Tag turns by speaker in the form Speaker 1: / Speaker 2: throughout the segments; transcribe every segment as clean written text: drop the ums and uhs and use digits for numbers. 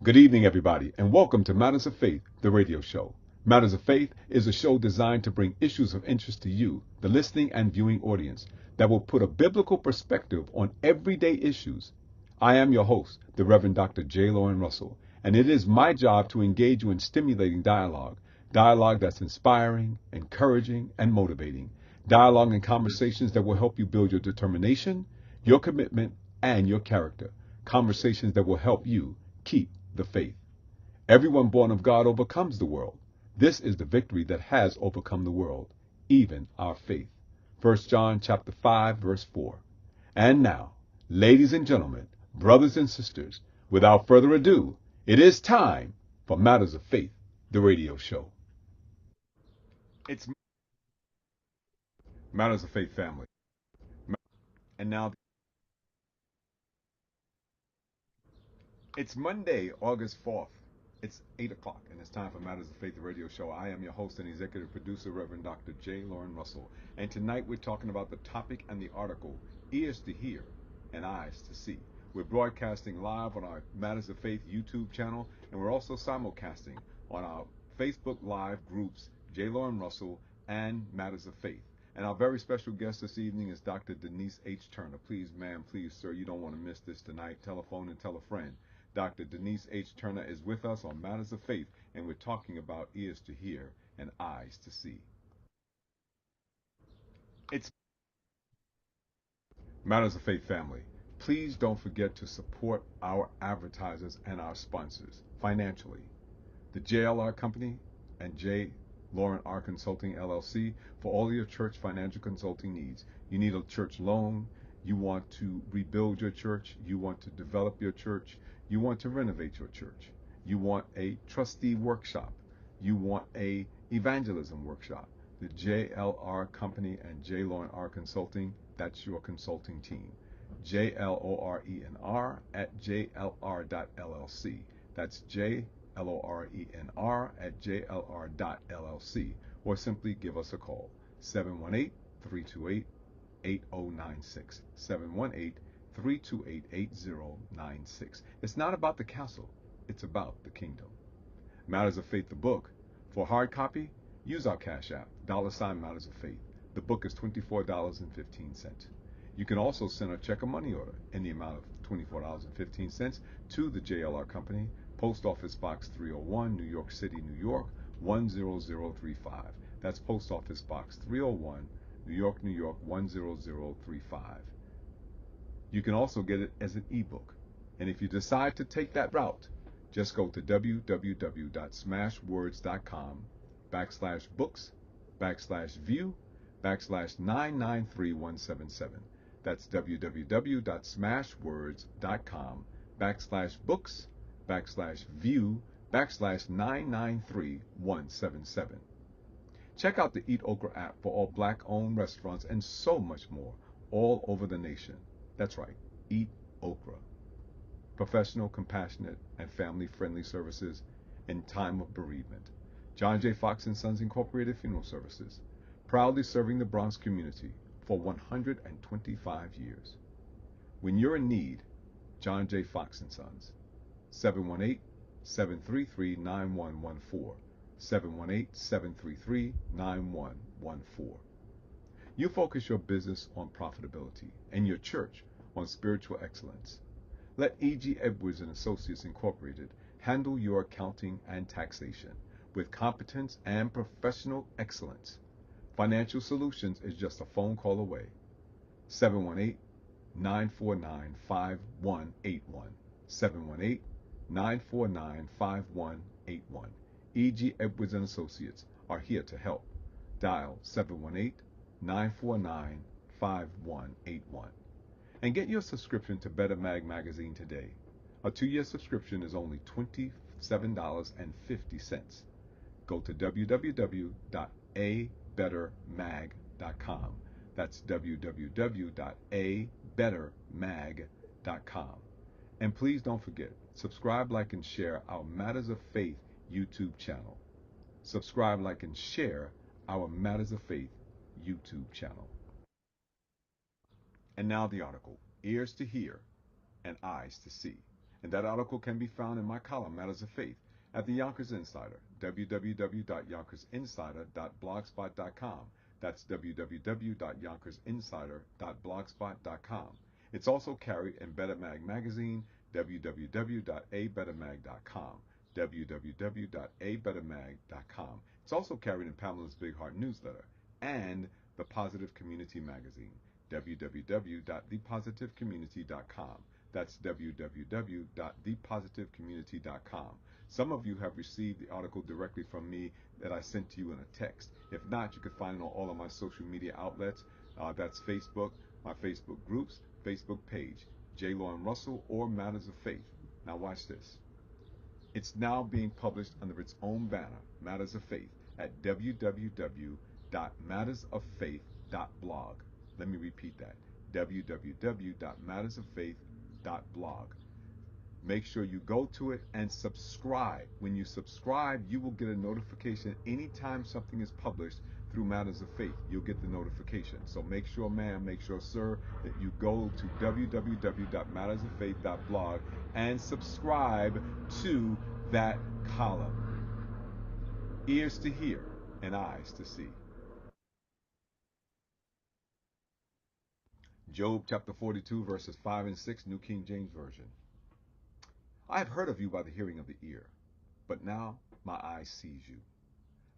Speaker 1: Good evening, everybody, and welcome to Matters of Faith, the radio show. Matters of Faith is a show designed to bring issues of interest to you, the listening and viewing audience, that will put a biblical perspective on everyday issues. I am your host, the Reverend Dr. J. Lauren Russell, and it is my job to engage you in stimulating dialogue that's inspiring, encouraging, and motivating, dialogue and conversations that will help you build your determination, your commitment, and your character, conversations that will help you keep the faith. Everyone born of God overcomes the world. This is the victory that has overcome the world, even our faith. 1 John chapter 5, verse 4. And now, ladies and gentlemen, brothers and sisters, without further ado, it is time for Matters of Faith, the radio show. It's Matters of Faith family. And now it's Monday, August 4th. It's 8 o'clock, and it's time for Matters of Faith, the radio show. I am your host and executive producer, Reverend Dr. J. Lauren Russell. And tonight we're talking about the topic and the article, Ears to Hear and Eyes to See. We're broadcasting live on our Matters of Faith YouTube channel, and we're also simulcasting on our Facebook Live groups, J. Lauren Russell and Matters of Faith. And our very special guest this evening is Dr. Denise H. Turner. Please, ma'am, please, sir, you don't want to miss this tonight. Telephone and tell a friend. Dr. Denise H. Turner is with us on Matters of Faith, and we're talking about ears to hear and eyes to see. It's Matters of Faith family. Please don't forget to support our advertisers and our sponsors financially. The JLR Company and J. Lauren R. Consulting LLC for all your church financial consulting needs. You need a church loan. You want to rebuild your church. You want to develop your church. You want to renovate your church. You want a trustee workshop. You want a evangelism workshop. The JLR Company and J. Lauren R. Consulting, that's your consulting team. JLORENR at JLR.LLC. That's JLORENR at JLR.LLC. Or simply give us a call, 718-328-8096. 718-328-8096. It's not about the castle, it's about the kingdom. Matters of Faith, the book. For hard copy, use our Cash App, $ Matters of Faith. The book is $24.15. You can also send or check a money order in the amount of $24.15 to the JLR Company, Post Office Box 301, New York City, New York, 10035. That's Post Office Box 301, New York, New York, 10035. You can also get it as an ebook. And if you decide to take that route, just go to www.smashwords.com/books/view/993177. That's www.smashwords.com/books/view/993177. Check out the Eat Okra app for all black-owned restaurants and so much more all over the nation. That's right, Eat Okra. Professional, compassionate, and family-friendly services in time of bereavement. John J. Fox & Sons Incorporated Funeral Services, proudly serving the Bronx community for 125 years. When you're in need, John J. Fox & Sons, 718-733-9114, 718-733-9114. You focus your business on profitability and your church on spiritual excellence. Let E.G. Edwards and Associates Incorporated handle your accounting and taxation with competence and professional excellence. Financial Solutions is just a phone call away. 718-949-5181. 718-949-5181. E.G. Edwards and Associates are here to help. Dial 718-949-5181. And get your subscription to Better Mag magazine today. A 2-year subscription is only $27.50. Go to www.abettermag.com. That's www.abettermag.com. And please don't forget, subscribe, like, and share our Matters of Faith YouTube channel. Subscribe, like, and share our Matters of Faith YouTube channel. And now the article, Ears to Hear and Eyes to See. And that article can be found in my column, Matters of Faith, at the Yonkers Insider, www.yonkersinsider.blogspot.com. That's www.yonkersinsider.blogspot.com. It's also carried in Better Mag magazine, www.abettermag.com, www.abettermag.com. It's also carried in Pamela's Big Heart newsletter and the Positive Community magazine, www.thepositivecommunity.com. That's www.thepositivecommunity.com. Some of you have received the article directly from me that I sent to you in a text. If not, you can find it on all of my social media outlets. That's Facebook, my Facebook groups, Facebook page, J. Lauren Russell, or Matters of Faith. Now watch this. It's now being published under its own banner, Matters of Faith, at www.mattersoffaith.blog. Let me repeat that, www.mattersoffaith.blog. Make sure you go to it and subscribe. When you subscribe, you will get a notification anytime something is published through Matters of Faith. You'll get the notification. So make sure, ma'am, make sure, sir, that you go to www.mattersoffaith.blog and subscribe to that column. Ears to hear and eyes to see. Job chapter 42, verses 5 and 6, New King James Version. I have heard of you by the hearing of the ear, but now my eye sees you.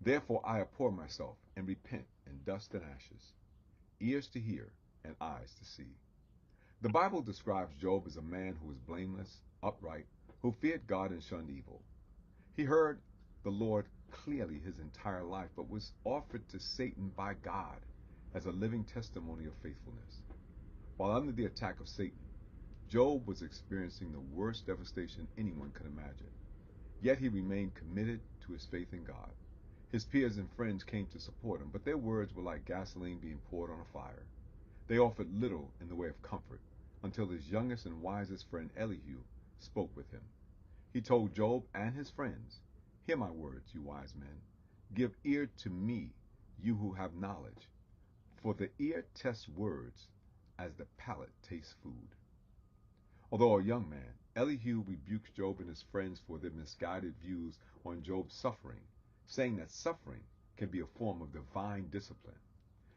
Speaker 1: Therefore I abhor myself and repent in dust and ashes, ears to hear and eyes to see. The Bible describes Job as a man who was blameless, upright, who feared God and shunned evil. He heard the Lord clearly his entire life, but was offered to Satan by God as a living testimony of faithfulness. While under the attack of Satan, Job was experiencing the worst devastation anyone could imagine. Yet he remained committed to his faith in God. His peers and friends came to support him, but their words were like gasoline being poured on a fire. They offered little in the way of comfort until his youngest and wisest friend Elihu spoke with him. He told Job and his friends, "Hear my words, you wise men. Give ear to me, you who have knowledge. For the ear tests words as the palate tastes food." Although a young man, Elihu rebukes Job and his friends for their misguided views on Job's suffering, saying that suffering can be a form of divine discipline.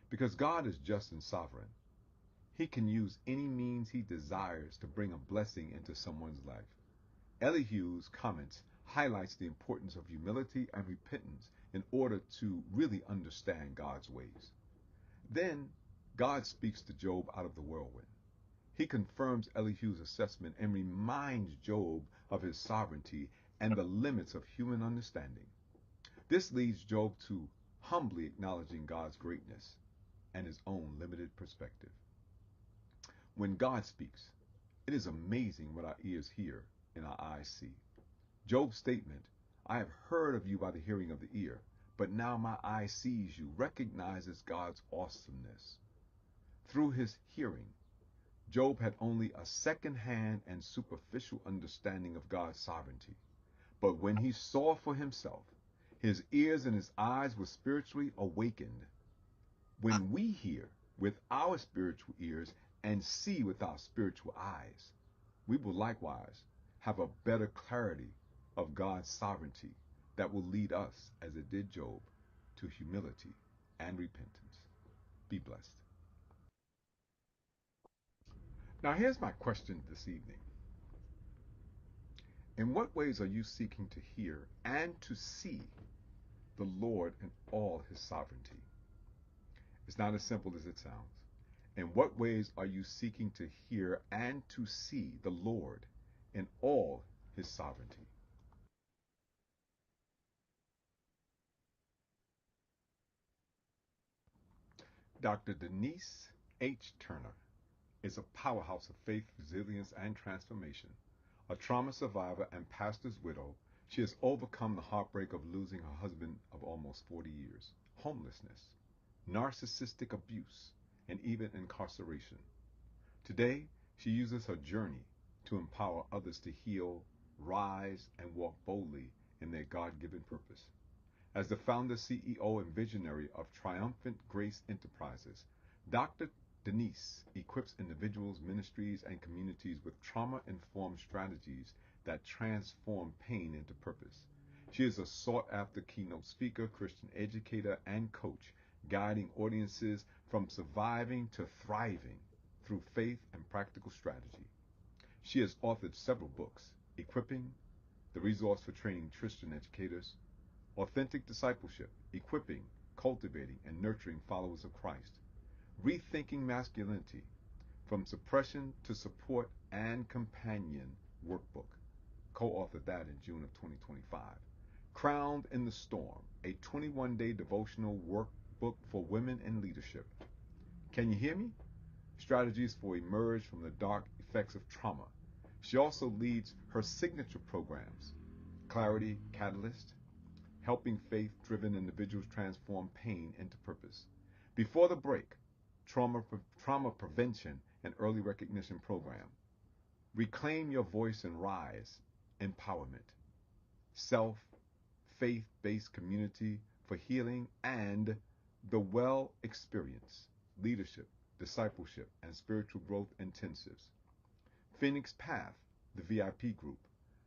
Speaker 1: Because God is just and sovereign, he can use any means he desires to bring a blessing into someone's life. Elihu's comments highlights the importance of humility and repentance in order to really understand God's ways. Then God speaks to Job out of the whirlwind. He confirms Elihu's assessment and reminds Job of his sovereignty and the limits of human understanding. This leads Job to humbly acknowledging God's greatness and his own limited perspective. When God speaks, it is amazing what our ears hear and our eyes see. Job's statement, "I have heard of you by the hearing of the ear, but now my eye sees you," recognizes God's awesomeness. Through his hearing, Job had only a second-hand and superficial understanding of God's sovereignty. But when he saw for himself, his ears and his eyes were spiritually awakened. When we hear with our spiritual ears and see with our spiritual eyes, we will likewise have a better clarity of God's sovereignty that will lead us, as it did Job, to humility and repentance. Be blessed. Now here's my question this evening. In what ways are you seeking to hear and to see the Lord in all his sovereignty? It's not as simple as it sounds. In what ways are you seeking to hear and to see the Lord in all his sovereignty? Dr. Denise H. Turner is a powerhouse of faith, resilience, and transformation. A trauma survivor and pastor's widow, she has overcome the heartbreak of losing her husband of almost 40 years, homelessness, narcissistic abuse, and even incarceration. Today, she uses her journey to empower others to heal, rise, and walk boldly in their God-given purpose. As the founder, CEO, and visionary of Triumphant Grace Enterprises, Dr. Denise equips individuals, ministries, and communities with trauma-informed strategies that transform pain into purpose. She is a sought-after keynote speaker, Christian educator, and coach, guiding audiences from surviving to thriving through faith and practical strategy. She has authored several books: Equipping, the resource for training Christian educators; Authentic Discipleship, equipping, cultivating, and nurturing followers of Christ; Rethinking Masculinity, from suppression to support and companion workbook. Co-authored that in June of 2025. Crowned in the Storm, a 21-day devotional workbook for women in leadership. Can you hear me? Strategies for emerge from the dark effects of trauma. She also leads her signature programs: Clarity Catalyst, helping faith-driven individuals transform pain into purpose. Before the break, trauma prevention and early recognition program. Reclaim your voice and rise, empowerment. Self, faith-based community for healing, and the Well Experience, leadership, discipleship, and spiritual growth intensives. Phoenix Path, the VIP group,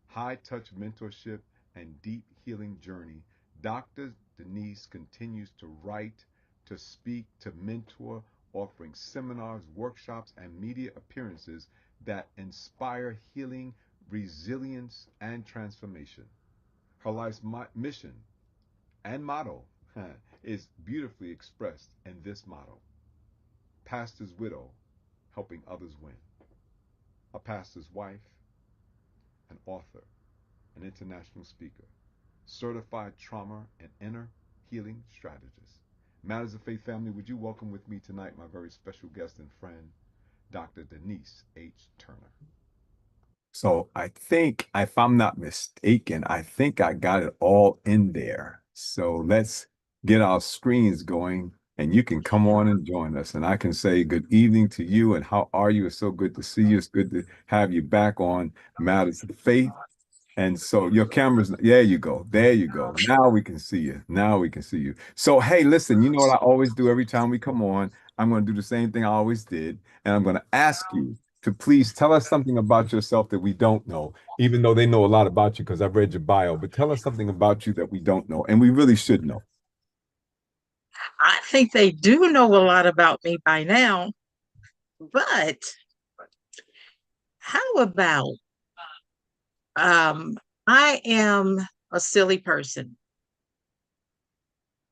Speaker 1: high-touch mentorship and deep healing journey. Dr. Denise continues to write, to speak, to mentor, offering seminars, workshops, and media appearances that inspire healing, resilience, and transformation. Her life's mission and motto is beautifully expressed in this motto: pastor's widow, helping others win. A pastor's wife, an author, an international speaker, certified trauma and inner healing strategist. Matters of Faith family, would you welcome with me tonight my very special guest and friend, Dr. Denise H. Turner. So I think, if I'm not mistaken, I think I got it all in there. So let's get our screens going, and you can come on and join us. And I can say good evening to you, and how are you? It's so good to see you. It's good to have you back on Matters of Faith. And so your camera's, there you go. There you go. Now we can see you. Now we can see you. So, hey, listen, you know what I always do every time we come on? I'm going to do the same thing I always did. And I'm going to ask you to please tell us something about yourself that we don't know, even though they know a lot about you because I've read your bio, but tell us something about you that we don't know and we really should know.
Speaker 2: I think they do know a lot about me by now, but how about um I am a silly person.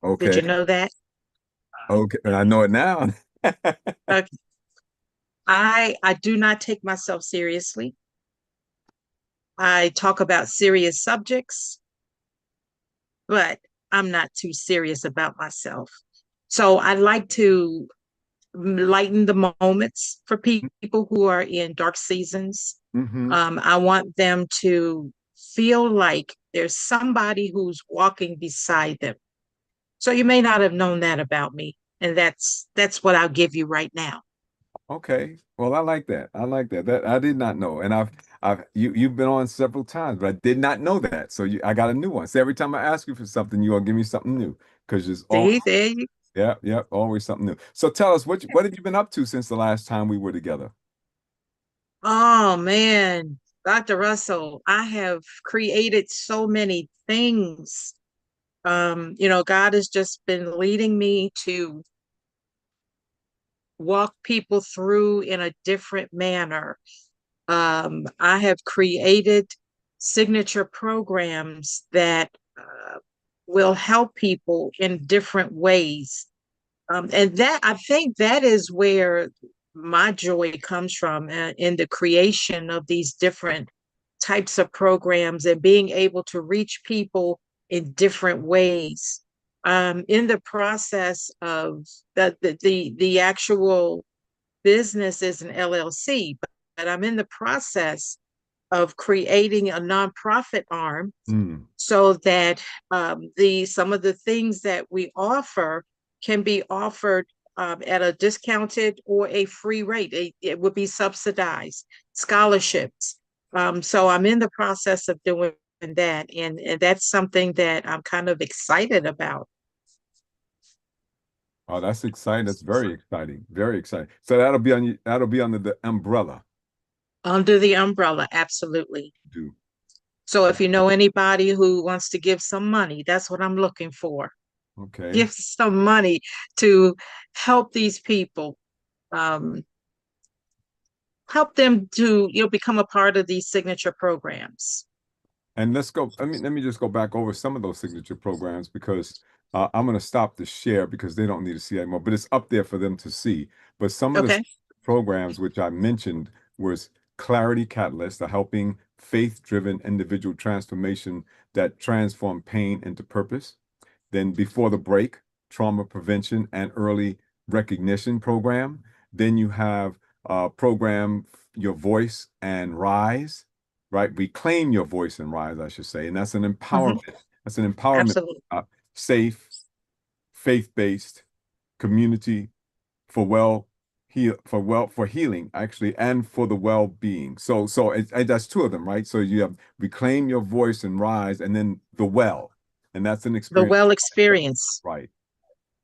Speaker 2: Did
Speaker 1: Okay.
Speaker 2: you know that?
Speaker 1: Okay. And I know it now.
Speaker 2: Okay. I do not take myself seriously. I talk about serious subjects, but I'm not too serious about myself. So I like to lighten the moments for people who are in dark seasons.
Speaker 1: Mm-hmm.
Speaker 2: I want them to feel like there's somebody who's walking beside them. So you may not have known that about me, and that's what I'll give you right now.
Speaker 1: Okay. Well, I like that. I like that. That I did not know. And you've been on several times, but I did not know that. So I got a new one. So every time I ask you for something, you're gonna give me something new. Because there's always,
Speaker 2: See, there you.
Speaker 1: yeah, always something new. So tell us what have you been up to since the last time we were together?
Speaker 2: Oh man, Dr. Russell, I have created so many things. God has just been leading me to walk people through in a different manner. I have created signature programs that will help people in different ways. And that I think that is where my joy comes from in the creation of these different types of programs and being able to reach people in different ways. In the process of the actual business is an LLC, but I'm in the process of creating a nonprofit arm
Speaker 1: Mm,
Speaker 2: so that the some of the things that we offer can be offered at a discounted or a free rate. It would be subsidized scholarships. So I'm in the process of doing that, and that's something that I'm kind of excited about.
Speaker 1: Oh, that's exciting. That's very exciting. Very exciting. So that'll be under the umbrella.
Speaker 2: Under the umbrella, absolutely.
Speaker 1: Do.
Speaker 2: So if you know anybody who wants to give some money, that's what I'm looking for.
Speaker 1: Okay.
Speaker 2: Give some money to help these people, um, help them to, become a part of these signature programs.
Speaker 1: And let's go. Let me just go back over some of those signature programs because I'm going to stop the share because they don't need to see anymore, but it's up there for them to see. But some of the
Speaker 2: Okay.
Speaker 1: programs which I mentioned was Clarity Catalyst, a helping faith-driven individual transformation that transform pain into purpose. Then Before the Break, trauma prevention and early recognition program. Then you have program Your Voice and Rise, right? Reclaim your voice and rise, I should say. And that's an
Speaker 2: Hmm.
Speaker 1: empowerment. That's an empowerment,
Speaker 2: Absolutely.
Speaker 1: safe, faith-based community for for healing actually and for the well-being. That's two of them, right? So you have reclaim your voice and rise, and then the well, and that's an
Speaker 2: The
Speaker 1: experience,
Speaker 2: well experience.
Speaker 1: right?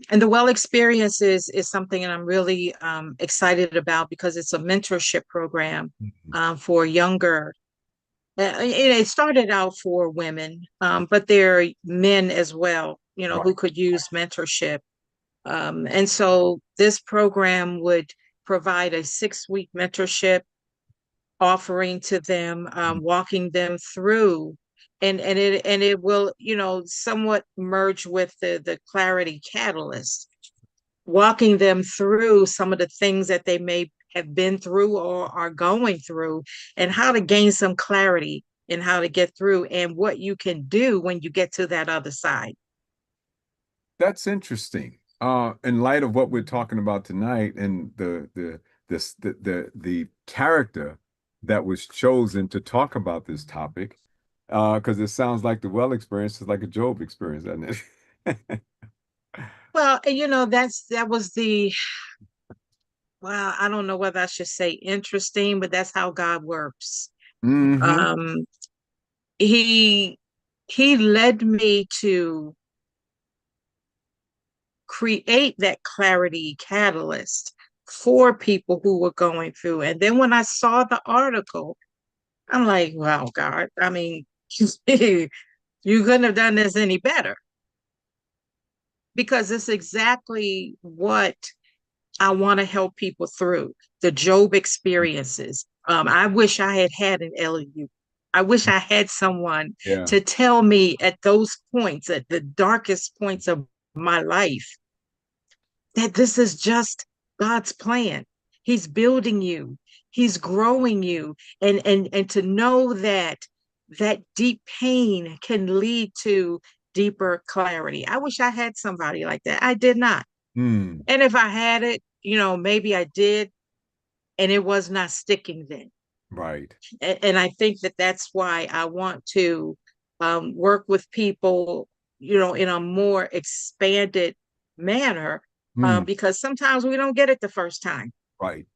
Speaker 2: And the well experience is something that I'm really excited about because it's a mentorship program
Speaker 1: Mhm.
Speaker 2: for younger. It started out for women, but there are men as well,
Speaker 1: Right.
Speaker 2: who could use mentorship. And so this program would provide a 6-week mentorship offering to them, walking them through, and it will, somewhat merge with the clarity catalyst, walking them through some of the things that they may have been through or are going through, and how to gain some clarity and how to get through and what you can do when you get to that other side.
Speaker 1: That's interesting. In light of what we're talking about tonight and the character that was chosen to talk about this topic, because it sounds like the well experience is like a Job experience, doesn't it?
Speaker 2: Well, that was the, well, I don't know whether I should say interesting, but that's how God works.
Speaker 1: Hmm.
Speaker 2: Um, he he led me to create that clarity catalyst for people who were going through. And then when I saw the article, I'm like, wow, God, I mean, you couldn't have done this any better because it's exactly what I want to help people through the Job experiences. I wish I had had an LU. I wish I had someone
Speaker 1: Yeah.
Speaker 2: to tell me at those points, at the darkest points of my life, that this is just God's plan. He's building you. He's growing you. And to know that that deep pain can lead to deeper clarity. I wish I had somebody like that. I did not.
Speaker 1: Hmm.
Speaker 2: And if I had it, maybe I did, and it was not sticking then.
Speaker 1: Right.
Speaker 2: And I think that that's why I want to work with people, in a more expanded manner,
Speaker 1: Hmm.
Speaker 2: because sometimes we don't get it the first time.
Speaker 1: Right.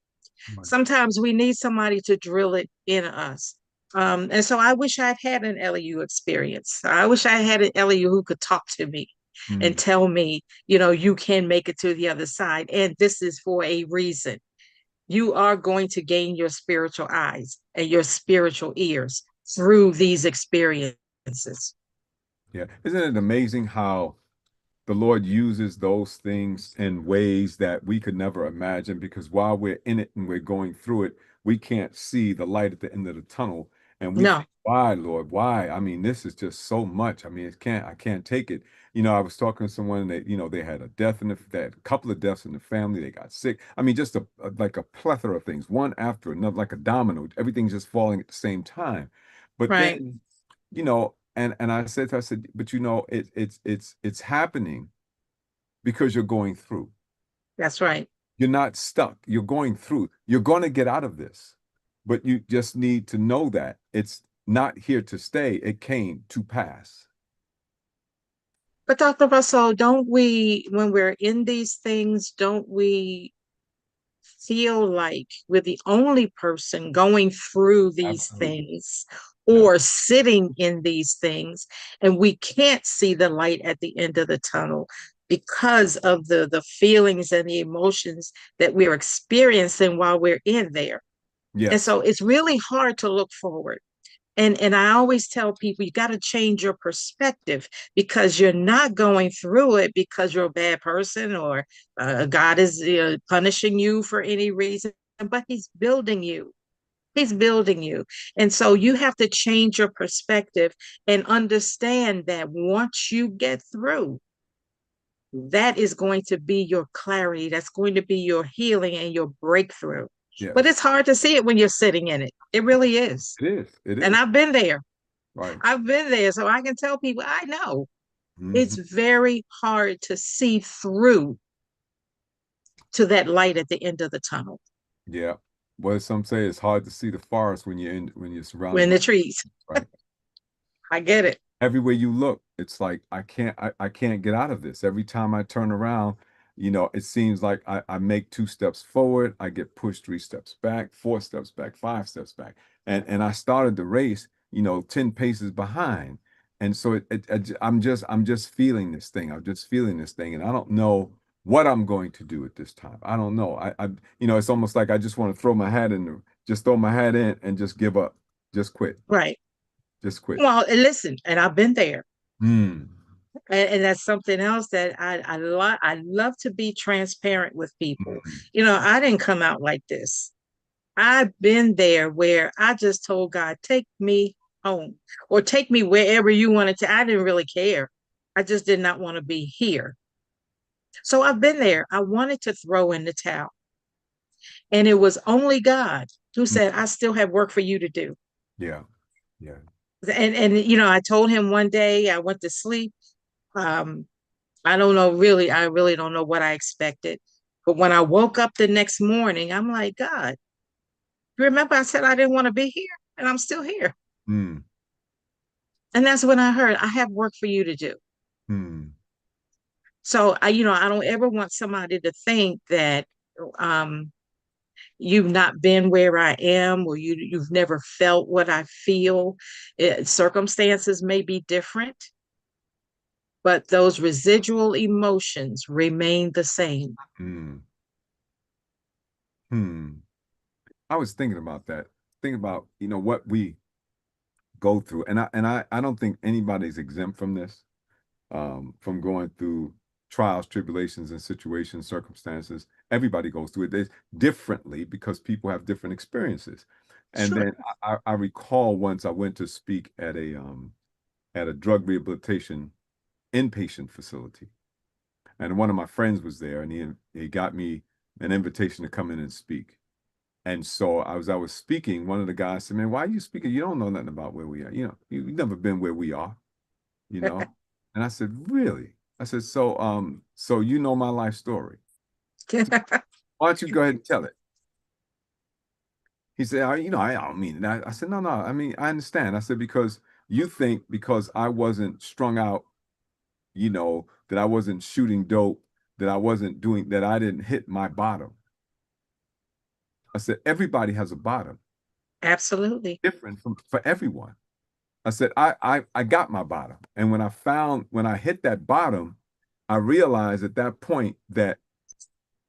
Speaker 1: Right.
Speaker 2: Sometimes we need somebody to drill it in us. And so I wish I'd had an LEU experience. I wish I had an LEU who could talk to me and
Speaker 1: Hmm.
Speaker 2: tell me, you can make it to the other side. And this is for a reason. You are going to gain your spiritual eyes and your spiritual ears through these experiences.
Speaker 1: Yeah. Isn't it amazing how the Lord uses those things in ways that we could never imagine because while we're in it and we're going through it, we can't see the light at the end of the tunnel. And we
Speaker 2: No,
Speaker 1: think, why, Lord? Why? I mean, this is just so much. I mean, I can't take it. I was talking to someone that, they had a death they had a couple of deaths in the family. They got sick. I mean, just like a plethora of things, one after another, like a domino, everything's just falling at the same time. But
Speaker 2: right.
Speaker 1: then, and I said, but it's happening because you're going through.
Speaker 2: That's right.
Speaker 1: You're not stuck. You're going through. You're going to get out of this. But you just need to know that it's not here to stay. It came to pass.
Speaker 2: But Dr. Russell, don't we, when we're in these things, don't we feel like we're the only person going through these
Speaker 1: Absolutely.
Speaker 2: things
Speaker 1: Yeah.
Speaker 2: or sitting in these things, and we can't see the light at the end of the tunnel? because of the feelings and the emotions that we're experiencing while we're in there. And
Speaker 1: Yes.
Speaker 2: so it's really hard to look forward. And I always tell people you got to change your perspective, because you're not going through it because you're a bad person, or God is punishing you for any reason, but He's building you. He's building you. And so you have to change your perspective and understand that once you get through, that is going to be your clarity. That's going to be your healing and your breakthrough. But
Speaker 1: Yes.
Speaker 2: it's hard to see it when you're sitting in it. It really is.
Speaker 1: It is. It
Speaker 2: And
Speaker 1: is.
Speaker 2: I've been there.
Speaker 1: Right.
Speaker 2: I've been there. So I can tell people, I know
Speaker 1: Hmm.
Speaker 2: it's very hard to see through to that light at the end of the tunnel
Speaker 1: Yeah. Well, some say it's hard to see the forest when you're surrounded
Speaker 2: when
Speaker 1: by,
Speaker 2: the trees.
Speaker 1: right.
Speaker 2: I get it.
Speaker 1: Everywhere you look, it's like I can't get out of this. Every time I turn around, it seems like I make 2 steps forward, I get pushed 3 steps back, 4 steps back, 5 steps back. And I started the race, 10 paces behind. And so I'm just feeling this thing. I'm just feeling this thing. And I don't know what I'm going to do at this time. I don't know. It's almost like I just want to just throw my hat in and just give up, just quit,
Speaker 2: Right.
Speaker 1: just quit.
Speaker 2: Well, and listen, and I've been there.
Speaker 1: Hmm.
Speaker 2: And that's something else that I love to be transparent with people.
Speaker 1: Mhm.
Speaker 2: I didn't come out like this. I've been there where I just told God, take me home, or take me wherever you wanted to. I didn't really care. I just did not want to be here. So I've been there. I wanted to throw in the towel. And it was only God who
Speaker 1: Mm.
Speaker 2: said, I still have work for you to do.
Speaker 1: Yeah, yeah.
Speaker 2: And I told him one day I went to sleep. Um, I don't know, really, I really don't know what I expected. But when I woke up the next morning, I'm like, God, you remember I said I didn't want to be here, and I'm still here.
Speaker 1: Mm,
Speaker 2: And that's when I heard I have work for you to do.
Speaker 1: mm,
Speaker 2: So I don't ever want somebody to think that um, you've not been where I am, or you've never felt what I feel. Circumstances may be different, but those residual emotions remain the same.
Speaker 1: mm, hmm. I was thinking about that. Thinking about, what we go through. And I don't think anybody's exempt from this, from going through trials, tribulations, and situations, circumstances. Everybody goes through it. There's differently because people have different experiences. And
Speaker 2: Sure.
Speaker 1: then I recall once I went to speak at a drug rehabilitation inpatient facility. And one of my friends was there, and he got me an invitation to come in and speak. And so I was speaking. One of the guys said, "Man, why are you speaking? You don't know nothing about where we are. You've never been where we are. You know." And I said, "Really?" I said, "So you know my life story. Why don't you go ahead and tell it?" He said, I don't mean that." I said, "No. I mean, I understand." I said, "Because you think because I wasn't strung out, that I wasn't shooting dope, that I wasn't doing that, I didn't hit my bottom." I said, "Everybody has a bottom,
Speaker 2: Absolutely.
Speaker 1: different for everyone." I said, I got my bottom. And when I hit that bottom, I realized at that point that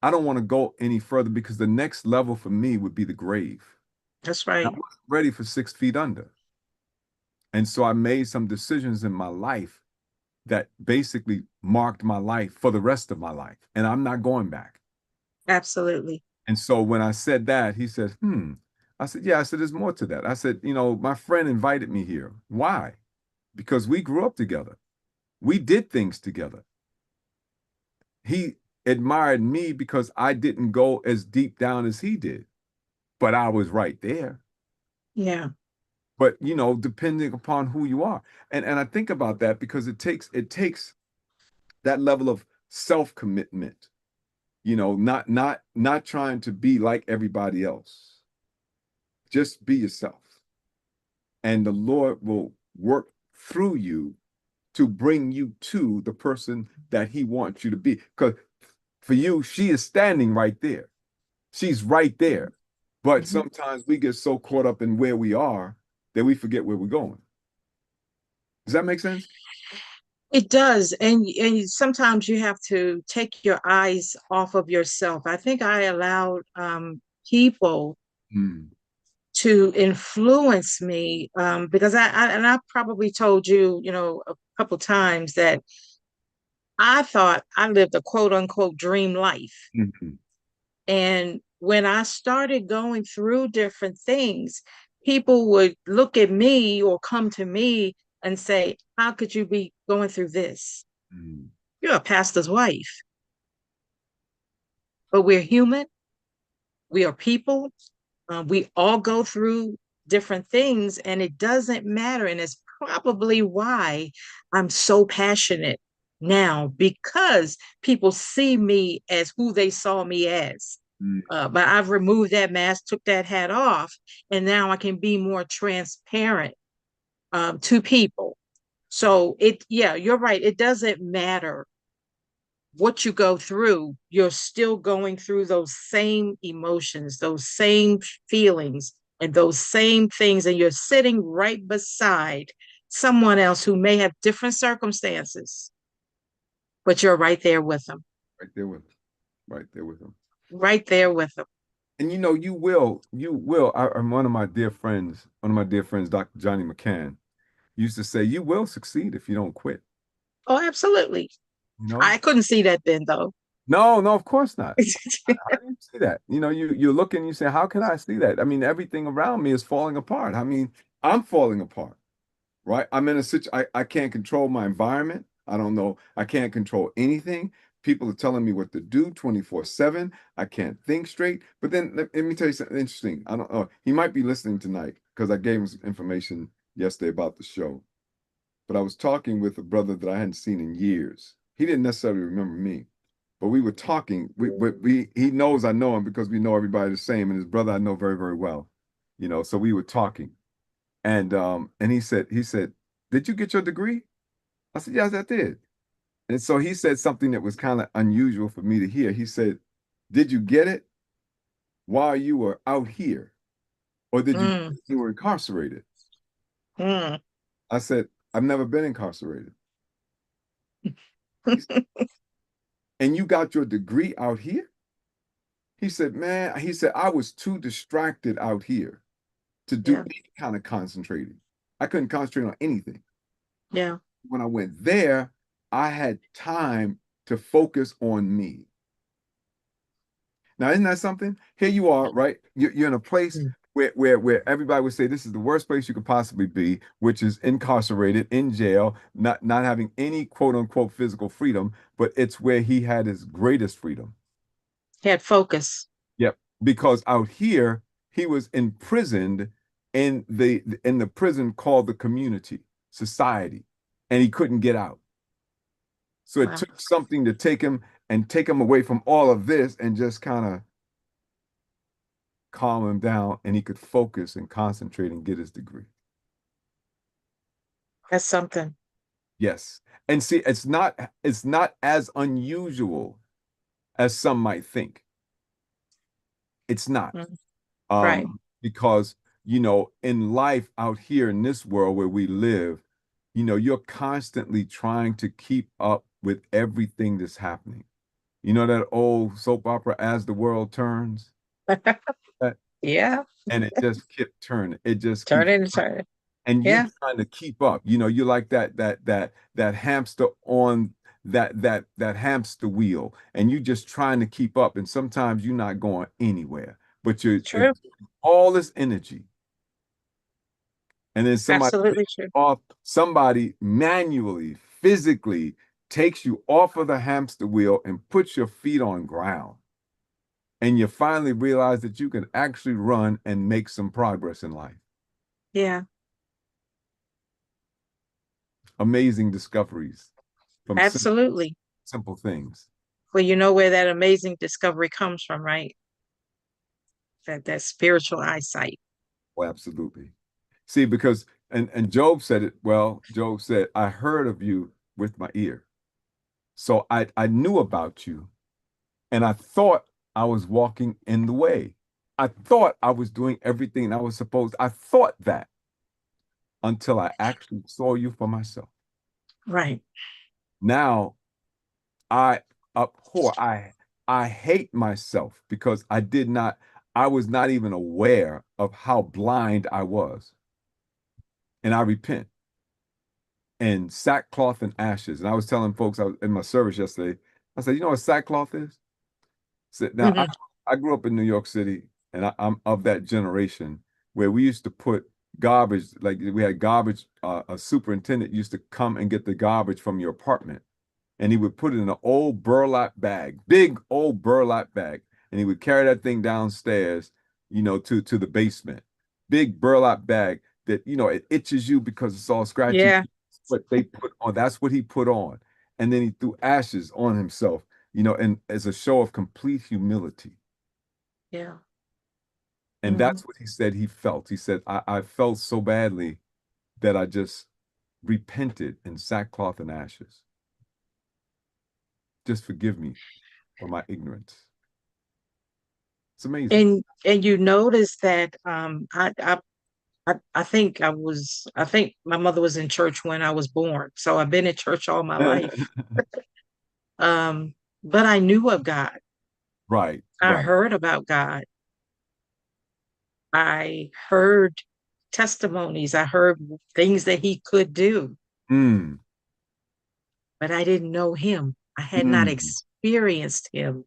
Speaker 1: I don't want to go any further because the next level for me would be the grave.
Speaker 2: That's
Speaker 1: I
Speaker 2: right.
Speaker 1: wasn't ready for 6 feet under. And so I made some decisions in my life that basically marked my life for the rest of my life. And I'm not going back.
Speaker 2: Absolutely.
Speaker 1: And so when I said that, he said, "Hmm." I said, "Yeah." I said, "There's more to that." I said, "My friend invited me here. Why? Because we grew up together. We did things together. He admired me because I didn't go as deep down as he did, but I was right there."
Speaker 2: Yeah.
Speaker 1: But depending upon who you are, and I think about that because it takes that level of self commitment. Not trying to be like everybody else. Just be yourself, and the Lord will work through you to bring you to the person that He wants you to be. Because for you, she is standing right there. She's right there. But
Speaker 2: Mhm.
Speaker 1: sometimes we get so caught up in where we are that we forget where we're going. Does that make sense?
Speaker 2: It does. And sometimes you have to take your eyes off of yourself. I think I allowed people
Speaker 1: Mm,
Speaker 2: to influence me because I probably told you, a couple times that I thought I lived a quote unquote dream life.
Speaker 1: mhm,
Speaker 2: And when I started going through different things, people would look at me or come to me and say, how could you be going through this?
Speaker 1: mm.
Speaker 2: You're a pastor's wife, but we're human. We are people. We all go through different things, and it doesn't matter. And it's probably why I'm so passionate now because people see me as who they saw me as.
Speaker 1: Mm.
Speaker 2: But I've removed that mask, took that hat off, and now I can be more transparent to people. So yeah, you're right. It doesn't matter what you go through, you're still going through those same emotions, those same feelings, and those same things. And you're sitting right beside someone else who may have different circumstances, but you're right there with them,
Speaker 1: Right there with, right there with him.
Speaker 2: right there with them.
Speaker 1: And you will. I'm one of my dear friends, Dr. Johnny McCann, used to say, you will succeed if you don't quit.
Speaker 2: Oh, absolutely.
Speaker 1: You know?
Speaker 2: I couldn't see that then, though.
Speaker 1: No, no, of course not. I didn't see that. You look and you say, how can I see that? I mean, everything around me is falling apart. I mean, I'm falling apart, right? I'm in a situation, I can't control my environment. I don't know. I can't control anything. People are telling me what to do 24/7. I can't think straight. But then let me tell you something interesting. I don't know. He might be listening tonight because I gave him some information yesterday about the show. But I was talking with a brother that I hadn't seen in years. He didn't necessarily remember me, but we were talking. He knows I know him because we know everybody the same, and his brother I know very, very well. So we were talking, and he said, "Did you get your degree?" I said, "Yes, I did." And so he said something that was kind of unusual for me to hear. He said, "Did you get it while you were out here, or did you
Speaker 2: Mm,
Speaker 1: you were incarcerated?"
Speaker 2: mm.
Speaker 1: I said, "I've never been incarcerated." He said, "And you got your degree out here?" He said, "Man," he said, "I was too distracted out here to do
Speaker 2: Yeah,
Speaker 1: any kind of concentrating. I couldn't concentrate on anything.
Speaker 2: yeah.
Speaker 1: When I went there, I had time to focus on me." Now, isn't that something? Here you are, right? You're in a place
Speaker 2: Mm.
Speaker 1: where everybody would say this is the worst place you could possibly be, which is incarcerated, in jail, not having any quote unquote physical freedom, but it's where he had his greatest freedom.
Speaker 2: Had focus.
Speaker 1: Yep. Because out here, he was imprisoned in the prison called the community, society, and he couldn't get out. So it
Speaker 2: Wow,
Speaker 1: took something to take him away from all of this and just kind of calm him down, and he could focus and concentrate and get his degree.
Speaker 2: that's something.
Speaker 1: Yes. And see, it's not as unusual as some might think. It's not.
Speaker 2: Mm, right.
Speaker 1: Because in life out here in this world where we live, you're constantly trying to keep up with everything that's happening. You know that old soap opera, As the World Turns? That-
Speaker 2: Yeah,
Speaker 1: And it just kept turning. It just
Speaker 2: turn
Speaker 1: keeps,
Speaker 2: it and turn it.
Speaker 1: and you
Speaker 2: Yeah,
Speaker 1: trying to keep up. You're like that hamster on that hamster wheel, and you just trying to keep up. And sometimes you're not going anywhere, but you're
Speaker 2: true.
Speaker 1: all this energy, and then
Speaker 2: Absolutely true.
Speaker 1: somebody manually, physically takes you off of the hamster wheel and puts your feet on ground. And you finally realize that you can actually run and make some progress in life.
Speaker 2: Yeah,
Speaker 1: Amazing discoveries from
Speaker 2: absolutely.
Speaker 1: simple things.
Speaker 2: Well, you know where that amazing discovery comes from, right? That spiritual eyesight.
Speaker 1: Oh, absolutely. See, because and Job said it well. Job said, "I heard of you with my ear." So I knew about you, and I thought I was walking in the way. I thought I was doing everything I was supposed. I thought that until I actually saw you for myself.
Speaker 2: Right.
Speaker 1: Now I abhor, I hate myself because I was not even aware of how blind I was. And I repent in sackcloth and ashes. And I was telling folks I was in my service yesterday, I said, you know what sackcloth is? So now
Speaker 2: Mhm.
Speaker 1: I grew up in New York City and I'm of that generation where we used to put garbage, like we had garbage, a superintendent used to come and get the garbage from your apartment. And he would put it in an old burlap bag, big old burlap bag, and he would carry that thing downstairs, to the basement. Big burlap bag that, it itches you because it's all scratchy.
Speaker 2: Yeah.
Speaker 1: But they put on, that's what he put on. And then he threw ashes on himself, and as a show of complete humility.
Speaker 2: Yeah.
Speaker 1: And
Speaker 2: Mhm.
Speaker 1: that's what he said he felt. He said, I felt so badly that I just repented in sackcloth and ashes. Just forgive me for my ignorance. It's amazing.
Speaker 2: And you notice that I think I think my mother was in church when I was born. So I've been in church all my life. Um, but I knew of God.
Speaker 1: Right,
Speaker 2: I
Speaker 1: right.
Speaker 2: heard about God. I heard testimonies. I heard things that he could do,
Speaker 1: Mm,
Speaker 2: but I didn't know him. I had not
Speaker 1: mm,
Speaker 2: experienced him.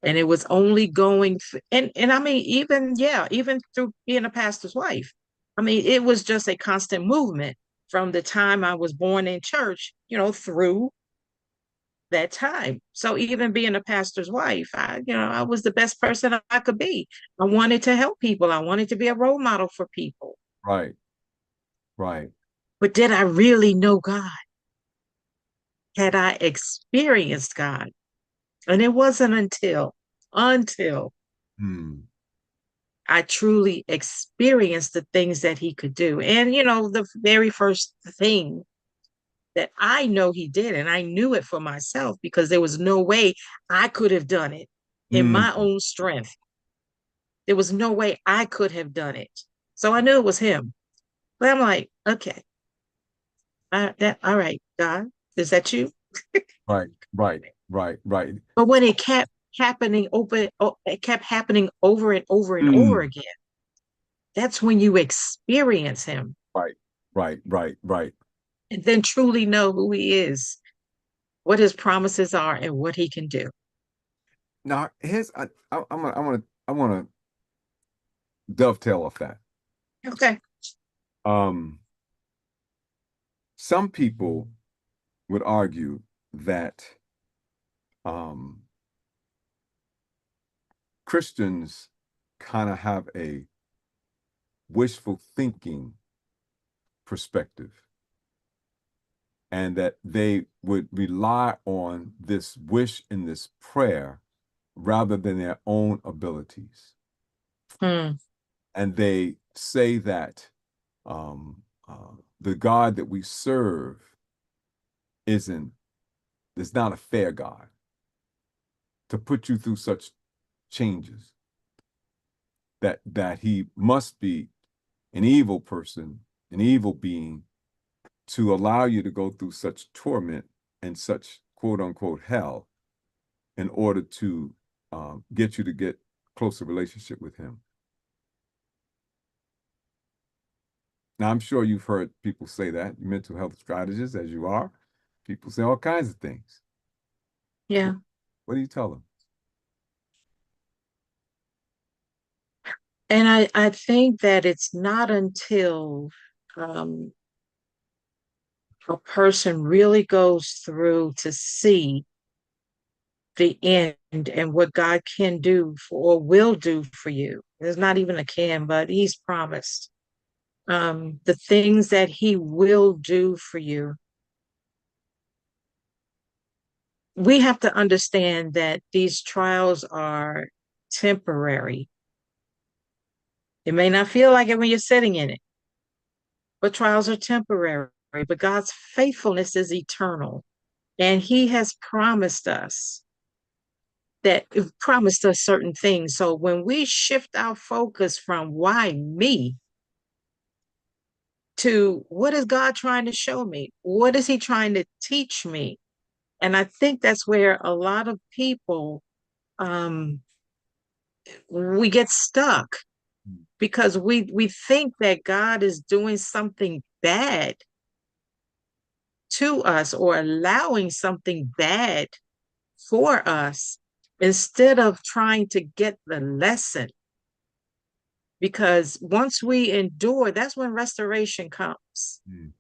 Speaker 2: And it was only and I mean, even through being a pastor's wife. I mean, it was just a constant movement from the time I was born in church, through that time. So even being a pastor's wife, I was the best person I could be. I wanted to help people. I wanted to be a role model for people.
Speaker 1: right, right.
Speaker 2: But did I really know God? Had I experienced God? And it wasn't until
Speaker 1: Mm,
Speaker 2: I truly experienced the things that he could do. And, the very first thing that I know he did, and I knew it for myself because there was no way I could have done it in
Speaker 1: mm,
Speaker 2: my own strength. There was no way I could have done it. So I knew it was him. But I'm like, okay, all right, God, is that you?
Speaker 1: right, right, right, right.
Speaker 2: But when it kept happening over and over and over
Speaker 1: Mm,
Speaker 2: again, that's when you experience him
Speaker 1: right, right, right, right.
Speaker 2: and then truly know who he is, what his promises are, and what he can do.
Speaker 1: Now, I want to dovetail off that.
Speaker 2: Okay.
Speaker 1: Um, some people would argue that um, Christians kind of have a wishful thinking perspective, and that they would rely on this wish and this prayer rather than their own abilities.
Speaker 2: Hmm.
Speaker 1: And they say that the God that we serve isn't is not a fair God to put you through such changes. That he must be an evil person, an evil being, to allow you to go through such torment and such quote unquote hell in order to get you to get closer relationship with him. Now, I'm sure you've heard people say that, mental health strategists, as you are. People say all kinds of things.
Speaker 2: Yeah.
Speaker 1: What do you tell them?
Speaker 2: And I think that it's not until um, a person really goes through to see the end and what God can do for, or will do for you. There's not even a can, but he's promised the things that he will do for you. We have to understand that these trials are temporary. It may not feel like it when you're sitting in it, but trials are temporary. But God's faithfulness is eternal. And he has promised us certain things. So when we shift our focus from why me to what is God trying to show me? What is he trying to teach me? And I think that's where a lot of people um, we get stuck because we think that God is doing something bad to us or allowing something bad for us instead of trying to get the lesson. Because once we endure, that's when restoration comes.
Speaker 1: Mm.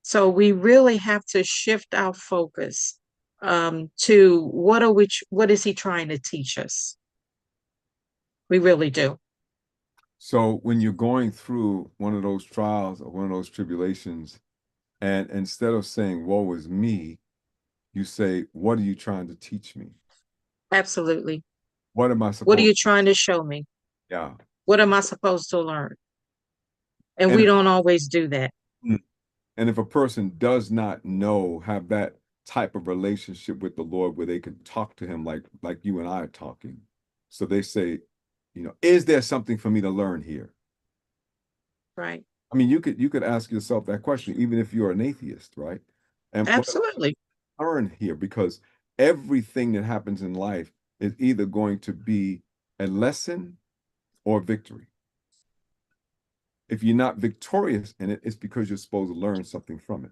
Speaker 2: So we really have to shift our focus to what is he trying to teach us? We really do.
Speaker 1: So when you're going through one of those trials or one of those tribulations, and instead of saying, woe is me, you say, what are you trying to teach me?
Speaker 2: Absolutely.
Speaker 1: What am I
Speaker 2: What are
Speaker 1: supposed
Speaker 2: you trying to show me?
Speaker 1: Yeah.
Speaker 2: What am I supposed to learn? And
Speaker 1: And
Speaker 2: we
Speaker 1: if,
Speaker 2: don't always do that.
Speaker 1: and if a person does not know, have that type of relationship with the Lord where they can talk to him like you and I are talking. So they say, is there something for me to learn here?
Speaker 2: Right.
Speaker 1: I mean, you could ask yourself that question, even if you're an atheist, right? And what
Speaker 2: Absolutely.
Speaker 1: I learn here, because everything that happens in life is either going to be a lesson or victory. If you're not victorious in it, it's because you're supposed to learn something from it.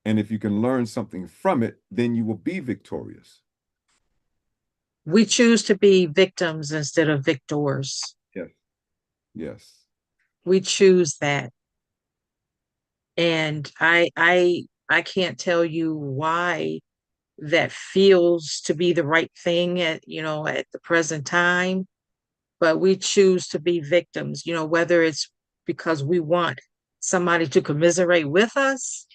Speaker 1: And if you can learn something from it, then you will be victorious.
Speaker 2: We choose to be victims instead of victors.
Speaker 1: Yes. Yes.
Speaker 2: We choose that. And I can't tell you why that feels to be the right thing at the present time, but we choose to be victims, whether it's because we want somebody to commiserate with us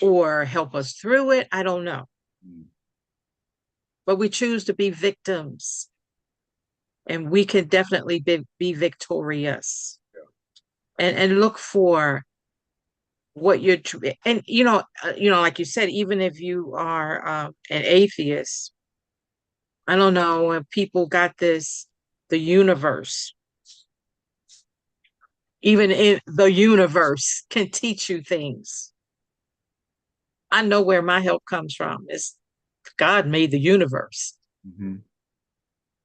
Speaker 2: or help us through it. I don't know.
Speaker 1: Mm.
Speaker 2: But we choose to be victims and we can definitely be victorious and look for what you're and like you said, even if you are an atheist, I don't know when people got this, the universe, even in the universe can teach you things. I know where my help comes from. It's God made the universe,
Speaker 1: Mhm.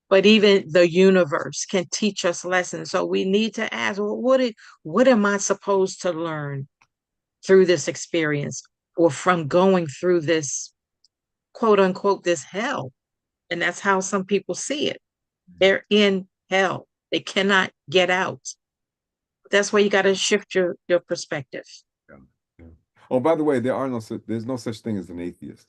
Speaker 2: but even the universe can teach us lessons. So we need to ask, well, what am I supposed to learn through this experience or from going through this quote unquote this hell? And that's how some people see it. They're in hell. They cannot get out. That's why you got to shift your perspective.
Speaker 1: Yeah. Yeah. Oh, by the way, there's no such thing as an atheist.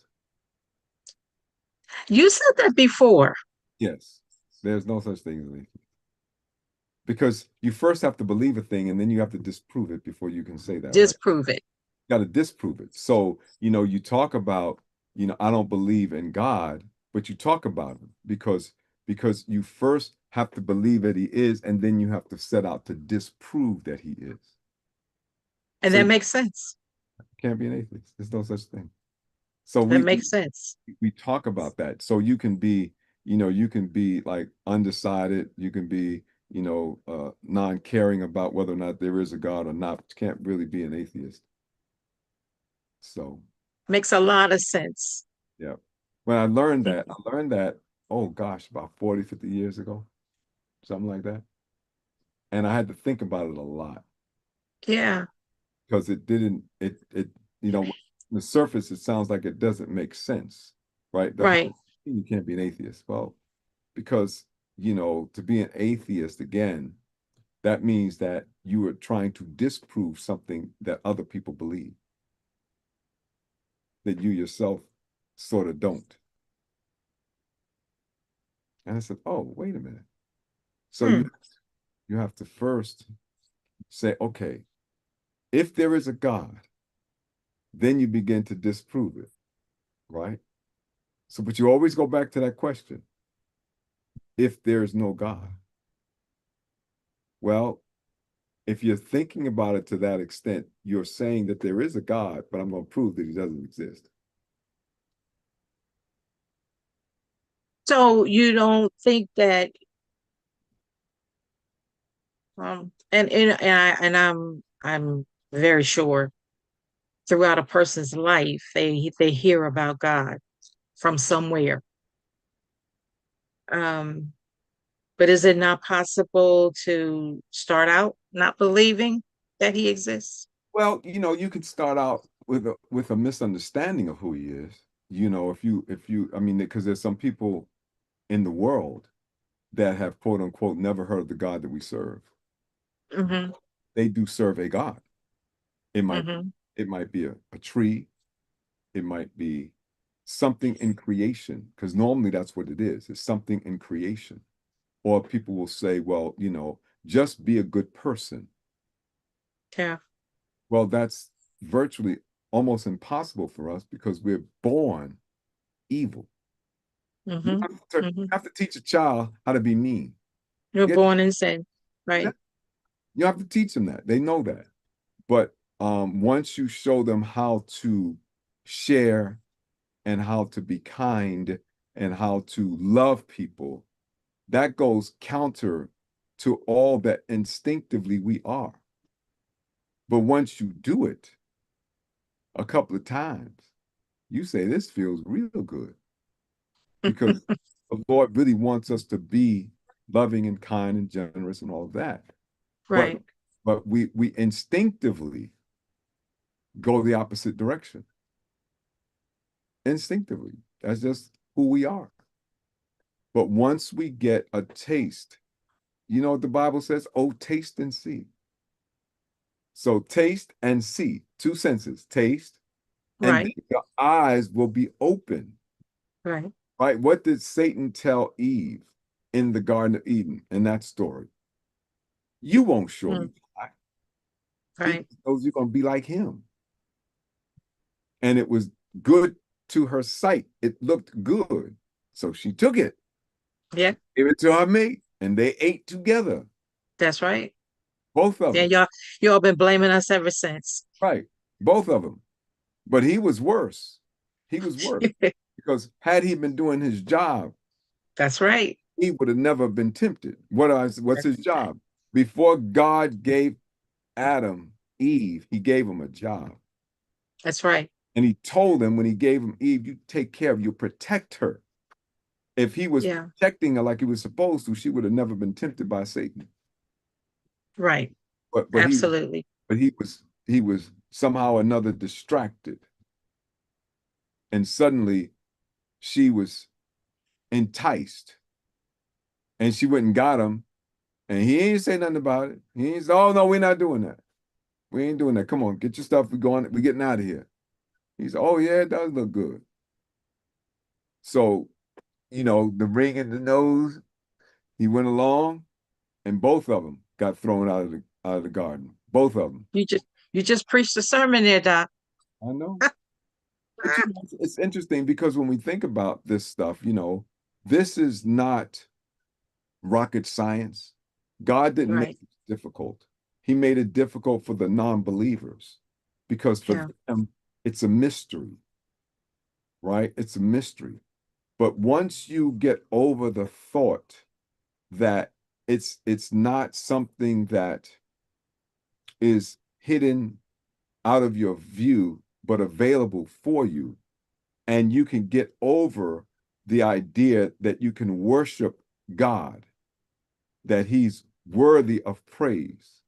Speaker 2: You said that before.
Speaker 1: Yes. There's no such thing as an atheist. Because you first have to believe a thing and then you have to disprove it before you can say that, right?
Speaker 2: Disprove it.
Speaker 1: You got to disprove it. So, you talk about, I don't believe in God, but you talk about him because you first have to believe that he is, and then you have to set out to disprove that he is.
Speaker 2: And
Speaker 1: So
Speaker 2: that
Speaker 1: you
Speaker 2: makes sense.
Speaker 1: can't be an atheist. There's no such thing. So
Speaker 2: That
Speaker 1: we
Speaker 2: makes sense.
Speaker 1: we talk about that. So you can be like undecided. You can be, non-caring about whether or not there is a God or not. But you can't really be an atheist. So,
Speaker 2: Makes a lot of sense.
Speaker 1: yeah. When I learned that, oh gosh, about 40, 50 years ago, something like that. And I had to think about it a lot
Speaker 2: Yeah.
Speaker 1: because it didn't, on the surface, it sounds like it doesn't make sense, right?
Speaker 2: Right.
Speaker 1: You can't be an atheist. Well, because, to be an atheist again, that means that you are trying to disprove something that other people believe that you yourself sort of don't. And I said, oh, wait a minute. So
Speaker 2: Hmm.
Speaker 1: you have to first say, okay, if there is a God, then you begin to disprove it, right? So, but you always go back to that question. If there's no God, well, if you're thinking about it to that extent, you're saying that there is a God, but I'm going to prove that he doesn't exist.
Speaker 2: So you don't think that I'm very sure throughout a person's life they hear about God from somewhere. Um, but is it not possible to start out not believing that he exists?
Speaker 1: Well, you could start out with a misunderstanding of who he is. If you, I mean, because there's some people in the world that have quote unquote never heard of the God that we serve.
Speaker 2: Hmm.
Speaker 1: They do serve a God. It might
Speaker 2: Hmm.
Speaker 1: it might be a tree, it might be something in creation, because normally that's what it is. It's something in creation. Or people will say, well, just be a good person.
Speaker 2: Yeah.
Speaker 1: Well, that's virtually almost impossible for us because we're born evil. You
Speaker 2: Hmm. Hmm.
Speaker 1: have to teach a child how to be mean.
Speaker 2: You're
Speaker 1: Yeah,
Speaker 2: born in sin,
Speaker 1: yeah.
Speaker 2: right?
Speaker 1: You have to teach them that. They know that. But once you show them how to share and how to be kind and how to love people, that goes counter to all that instinctively we are. But once you do it a couple of times, you say, this feels real good because the Lord really wants us to be loving and kind and generous and all of that. But
Speaker 2: Right.
Speaker 1: we instinctively go the opposite direction. Instinctively. That's just who we are. But once we get a taste, you know what the Bible says? Oh, taste and see. So taste and see, two senses, taste, and then
Speaker 2: Right.
Speaker 1: your eyes will be open.
Speaker 2: Right.
Speaker 1: Right? What did Satan tell Eve in the Garden of Eden in that story? You won't
Speaker 2: Mm.
Speaker 1: surely die. He
Speaker 2: Right.
Speaker 1: knows you're going to be like him. And it was good to her sight. It looked good. So she took it,
Speaker 2: Yeah,
Speaker 1: gave it to her mate, and they ate together,
Speaker 2: that's right.
Speaker 1: both of
Speaker 2: Yeah,
Speaker 1: them.
Speaker 2: y'all been blaming us ever since.
Speaker 1: Right. Both of them. But he was worse. He was worse because had he been doing his job,
Speaker 2: That's right.
Speaker 1: he would have never been tempted. What's his job? Before God gave Adam Eve, he gave him a job.
Speaker 2: That's right.
Speaker 1: And he told him when he gave him Eve, you take care of, you protect her. If he was
Speaker 2: Yeah,
Speaker 1: protecting her like he was supposed to, she would have never been tempted by Satan.
Speaker 2: right.
Speaker 1: But but he
Speaker 2: Absolutely.
Speaker 1: but he was somehow or another distracted. And suddenly she was enticed. And she went and got him. And he ain't say nothing about it. He ain't say, oh no, we're not doing that. We ain't doing that. Come on, get your stuff. We're going, we're getting out of here. He said, oh yeah, it does look good. So, the ring in the nose, he went along, and both of them got thrown out of the garden. Both of them.
Speaker 2: You just preached a sermon there, Doc.
Speaker 1: I know. But it's interesting because when we think about this stuff, this is not rocket science. God didn't make
Speaker 2: Right.
Speaker 1: it difficult. He made it difficult for the non-believers because for
Speaker 2: Yeah.
Speaker 1: them, it's a mystery, right? It's a mystery. But once you get over the thought that it's not something that is hidden out of your view, but available for you, and you can get over the idea that you can worship God, that He's worthy of praise,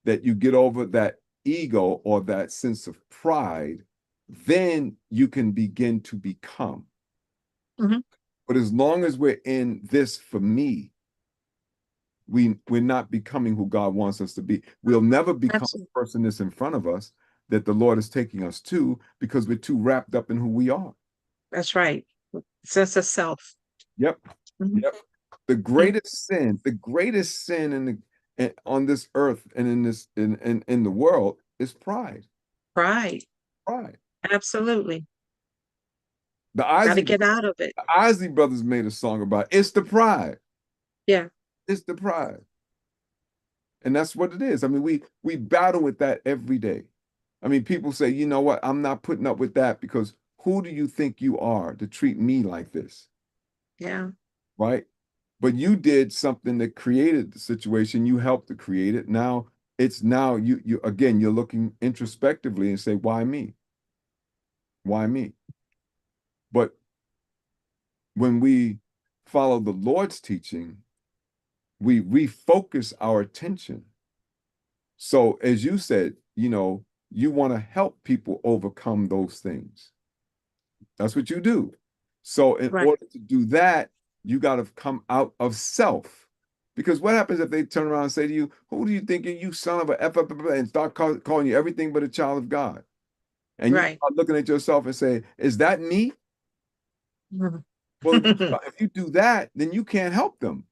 Speaker 1: that you get over that ego or that sense of pride, then you can begin to become.
Speaker 2: Hmm.
Speaker 1: But as long as we're in this for me, we're not becoming who God wants us to be. We'll never become the
Speaker 2: Absolutely.
Speaker 1: person that's in front of us that the Lord is taking us to because we're too wrapped up in who we are.
Speaker 2: That's right. Sense of self.
Speaker 1: Yep.
Speaker 2: Hmm.
Speaker 1: Yep. The greatest sin on this earth and in the world is pride.
Speaker 2: Pride.
Speaker 1: Pride.
Speaker 2: Absolutely.
Speaker 1: The
Speaker 2: Got to
Speaker 1: Isley
Speaker 2: get out of it.
Speaker 1: the Isley brothers made a song about it. It's the pride.
Speaker 2: Yeah.
Speaker 1: It's the pride. And that's what it is. I mean, we battle with that every day. I mean, people say, you know what, I'm not putting up with that because who do you think you are to treat me like this?
Speaker 2: Yeah.
Speaker 1: Right? But you did something that created the situation. You helped to create it. Now you again, you're looking introspectively and say, why me? Why me? But when we follow the Lord's teaching, we refocus our attention. So as you said, you want to help people overcome those things. That's what you do. So in
Speaker 2: Right.
Speaker 1: order to do that, you got to come out of self. Because what happens if they turn around and say to you, who do you think you son of a F, and start calling you everything but a child of God? And you
Speaker 2: Right.
Speaker 1: start looking at yourself and say, is that me?
Speaker 2: Mhm.
Speaker 1: Well, if you do that, then you can't help them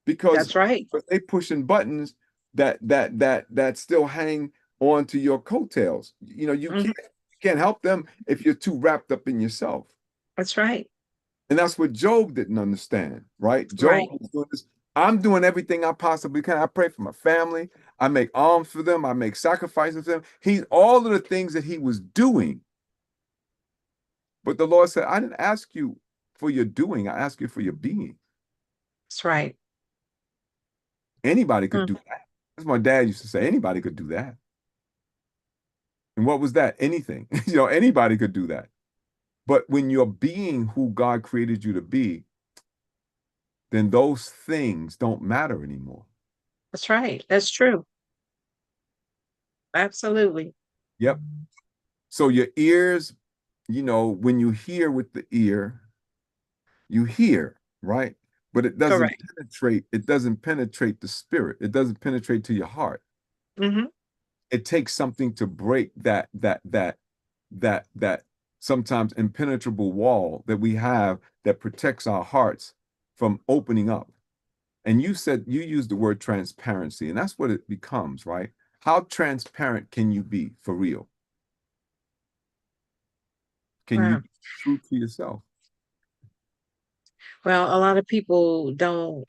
Speaker 1: because
Speaker 2: That's right.
Speaker 1: they pushing buttons that still hang on to your coattails. You
Speaker 2: Mhm.
Speaker 1: can't help them if you're too wrapped up in yourself.
Speaker 2: That's right.
Speaker 1: And that's what Job didn't understand, right? Job
Speaker 2: Right.
Speaker 1: was doing this. I'm doing everything I possibly can. I pray for my family. I make alms for them. I make sacrifices for them. All of the things that he was doing. But the Lord said, I didn't ask you for your doing. I asked you for your being.
Speaker 2: That's right.
Speaker 1: Anybody could
Speaker 2: Mm.
Speaker 1: do that. That's what my dad used to say. Anybody could do that. And what was that? Anything. Anybody could do that. But when you're being who God created you to be, then those things don't matter anymore.
Speaker 2: That's right. That's true. Absolutely.
Speaker 1: Yep. So your ears, when you hear with the ear, you hear, right? But
Speaker 2: Correct.
Speaker 1: it doesn't penetrate the spirit. It doesn't penetrate to your heart.
Speaker 2: Hmm.
Speaker 1: It takes something to break that sometimes impenetrable wall that we have that protects our hearts from opening up. And you used the word transparency, and that's what it becomes, right? How transparent can you be for real? Can you
Speaker 2: Wow.
Speaker 1: be true to yourself?
Speaker 2: Well, a lot of people don't,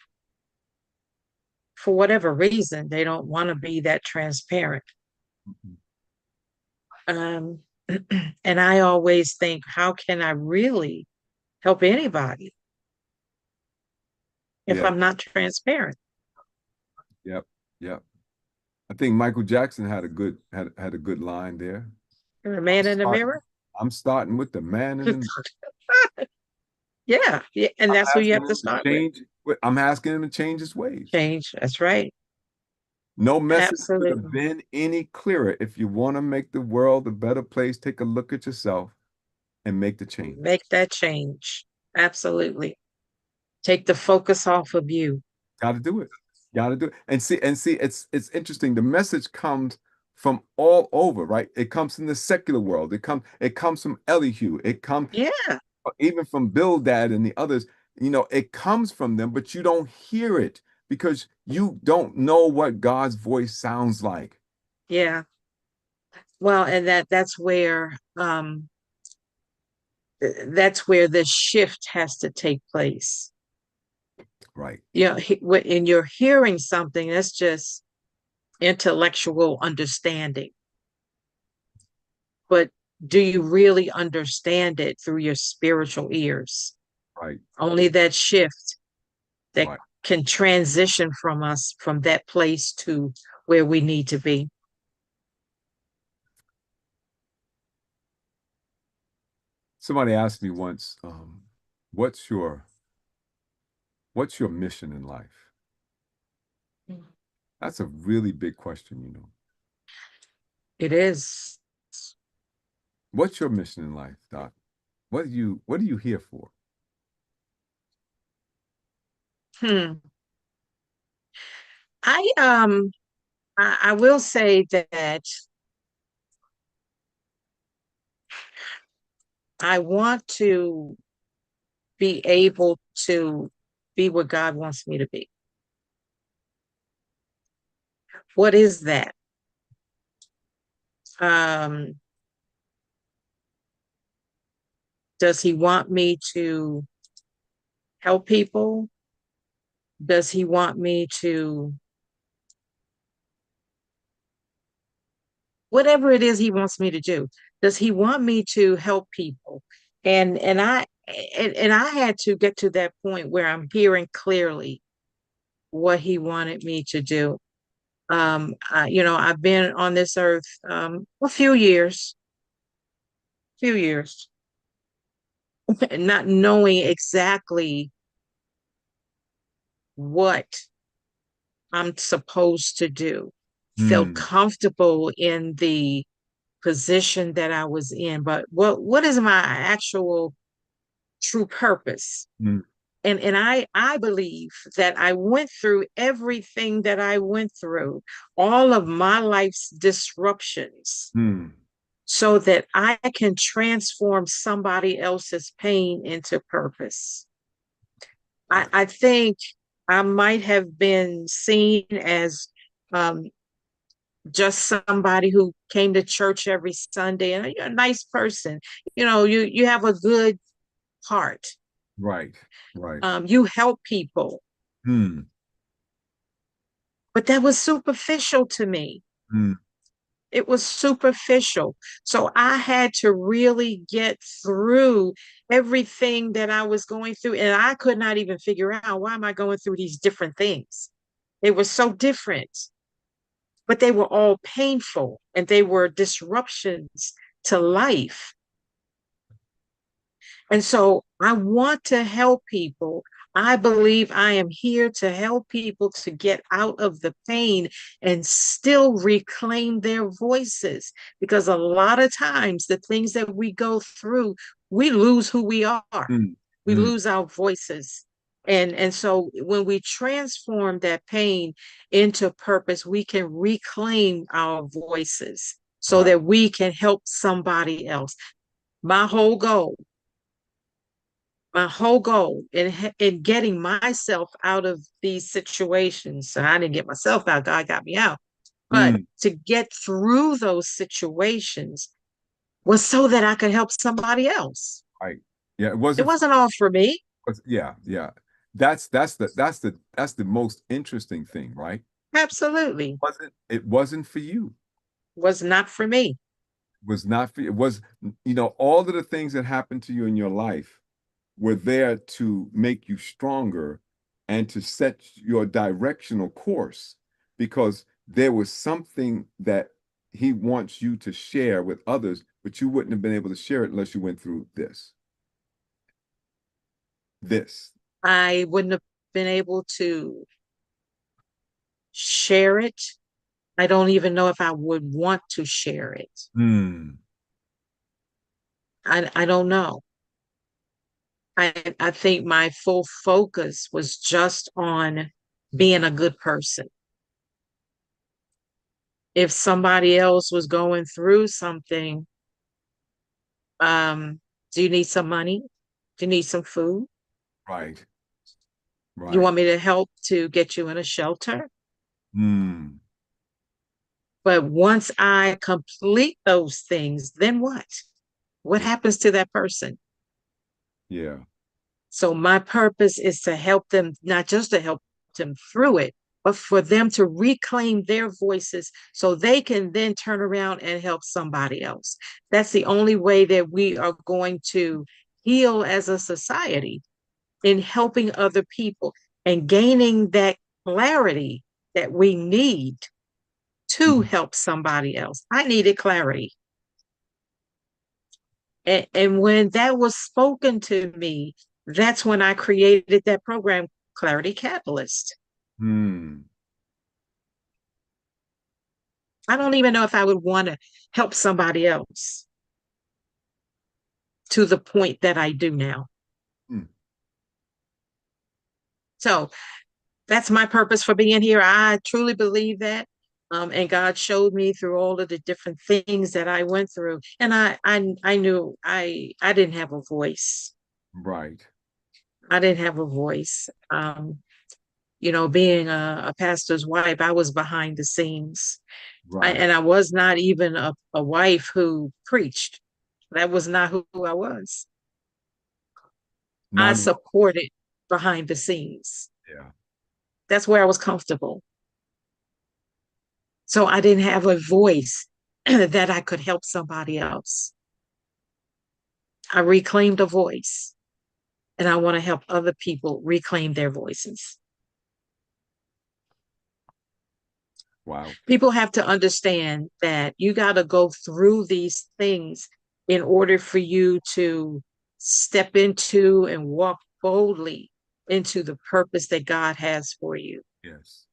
Speaker 2: for whatever reason, they don't want to be that transparent.
Speaker 1: Mhm.
Speaker 2: Um, and I always think, how can I really help anybody if
Speaker 1: Yeah,
Speaker 2: I'm not transparent?
Speaker 1: yep, yep. I think Michael Jackson had a good line there.
Speaker 2: You're a
Speaker 1: I'm
Speaker 2: man in the
Speaker 1: starting,
Speaker 2: mirror.
Speaker 1: I'm starting with the man in the.
Speaker 2: Yeah, yeah, and
Speaker 1: I'm
Speaker 2: that's who you
Speaker 1: asking
Speaker 2: have to
Speaker 1: him to
Speaker 2: start with.
Speaker 1: change. I'm asking him to change his ways.
Speaker 2: Change. That's right.
Speaker 1: No message could have
Speaker 2: Absolutely.
Speaker 1: been any clearer. If you want to make the world a better place, take a look at yourself and make the change.
Speaker 2: Make that change. Absolutely. Take the focus off of you.
Speaker 1: Got to do it. Got to do it. And see, it's interesting. The message comes from all over, right? It comes from the secular world. It comes from Elihu. It comes
Speaker 2: Yeah,
Speaker 1: even from Bildad and the others. It comes from them, but you don't hear it because you don't know what God's voice sounds like.
Speaker 2: yeah. Well, and that's where the shift has to take place.
Speaker 1: Right.
Speaker 2: When you're hearing something, that's just intellectual understanding. But do you really understand it through your spiritual ears?
Speaker 1: Right.
Speaker 2: Only that shift that
Speaker 1: Right.
Speaker 2: can transition from us from that place to where we need to be.
Speaker 1: Somebody asked me once, what's your what's your mission in life? That's a really big question.
Speaker 2: It is.
Speaker 1: What's your mission in life, Doc? What are you here for?
Speaker 2: Hmm. I will say that I want to be able to be what God wants me to be. What is that? Um, does he want me to help people? Does he want me to, whatever it is he wants me to do? Does he want me to help people? And I had to get to that point where I'm hearing clearly. what he wanted me to do. I've been on this earth a few years, not knowing exactly what I'm supposed to do. Felt
Speaker 1: Mm,
Speaker 2: comfortable in the position that I was in, but what is my actual true purpose?
Speaker 1: mm,
Speaker 2: And I believe that I went through everything that I went through, all of my life's disruptions,
Speaker 1: mm.
Speaker 2: so that I can transform somebody else's pain into purpose. I think I might have been seen as um, just somebody who came to church every Sunday, and you're a nice person. You have a good heart.
Speaker 1: Right, right.
Speaker 2: You help people,
Speaker 1: Mm,
Speaker 2: but that was superficial to me.
Speaker 1: mm,
Speaker 2: It was superficial. So I had to really get through everything that I was going through. And I could not even figure out, why am I going through these different things? They were so different, but they were all painful and they were disruptions to life. And so I want to help people. I believe I am here to help people to get out of the pain and still reclaim their voices. Because a lot of times, the things that we go through, we lose who we are,
Speaker 1: mm,
Speaker 2: we
Speaker 1: mm.
Speaker 2: lose our voices. And so when we transform that pain into purpose, we can reclaim our voices so
Speaker 1: Right.
Speaker 2: that we can help somebody else. My whole goal my whole goal in getting myself out of these situations. So I didn't get myself out, God got me out. But
Speaker 1: Mm,
Speaker 2: to get through those situations was so that I could help somebody else.
Speaker 1: right. Yeah, it
Speaker 2: It
Speaker 1: wasn't.
Speaker 2: wasn't all for me.
Speaker 1: Yeah, yeah. That's the most interesting thing, right?
Speaker 2: Absolutely.
Speaker 1: It wasn't for you.
Speaker 2: Was not for me.
Speaker 1: It was not for you. It was, all of the things that happened to you in your life were there to make you stronger and to set your directional course because there was something that he wants you to share with others, but you wouldn't have been able to share it unless you went through this. This.
Speaker 2: I wouldn't have been able to share it. I don't even know if I would want to share it.
Speaker 1: Hmm.
Speaker 2: I don't know. I think my full focus was just on being a good person. If somebody else was going through something, um, do you need some money? Do you need some food?
Speaker 1: Right.
Speaker 2: You
Speaker 1: Right.
Speaker 2: want me to help to get you in a shelter?
Speaker 1: Hmm.
Speaker 2: But once I complete those things, then what? What
Speaker 1: Yeah.
Speaker 2: happens to that person?
Speaker 1: Yeah.
Speaker 2: So my purpose is to help them, not just to help them through it, but for them to reclaim their voices so they can then turn around and help somebody else. That's the only way that we are going to heal as a society, in helping other people and gaining that clarity that we need to
Speaker 1: Mhm.
Speaker 2: help somebody else. I needed clarity. And when that was spoken to me, that's when I created that program, Clarity Catalyst.
Speaker 1: Hmm.
Speaker 2: I don't even know if I would want to help somebody else to the point that I do now.
Speaker 1: Hmm.
Speaker 2: So that's my purpose for being here. I truly believe that. And God showed me through all of the different things that I went through. And I knew I didn't have a voice.
Speaker 1: Right.
Speaker 2: I didn't have a voice. Being a pastor's wife, I was behind the scenes.
Speaker 1: Right.
Speaker 2: And I was not even a wife who preached. That was not who I was. I
Speaker 1: Not.
Speaker 2: supported behind the scenes.
Speaker 1: Yeah.
Speaker 2: That's where I was comfortable. So I didn't have a voice that I could help somebody else. I reclaimed a voice, and I want to help other people reclaim their voices.
Speaker 1: Wow.
Speaker 2: People have to understand that you got to go through these things in order for you to step into and walk boldly into the purpose that God has for you.
Speaker 1: Yes.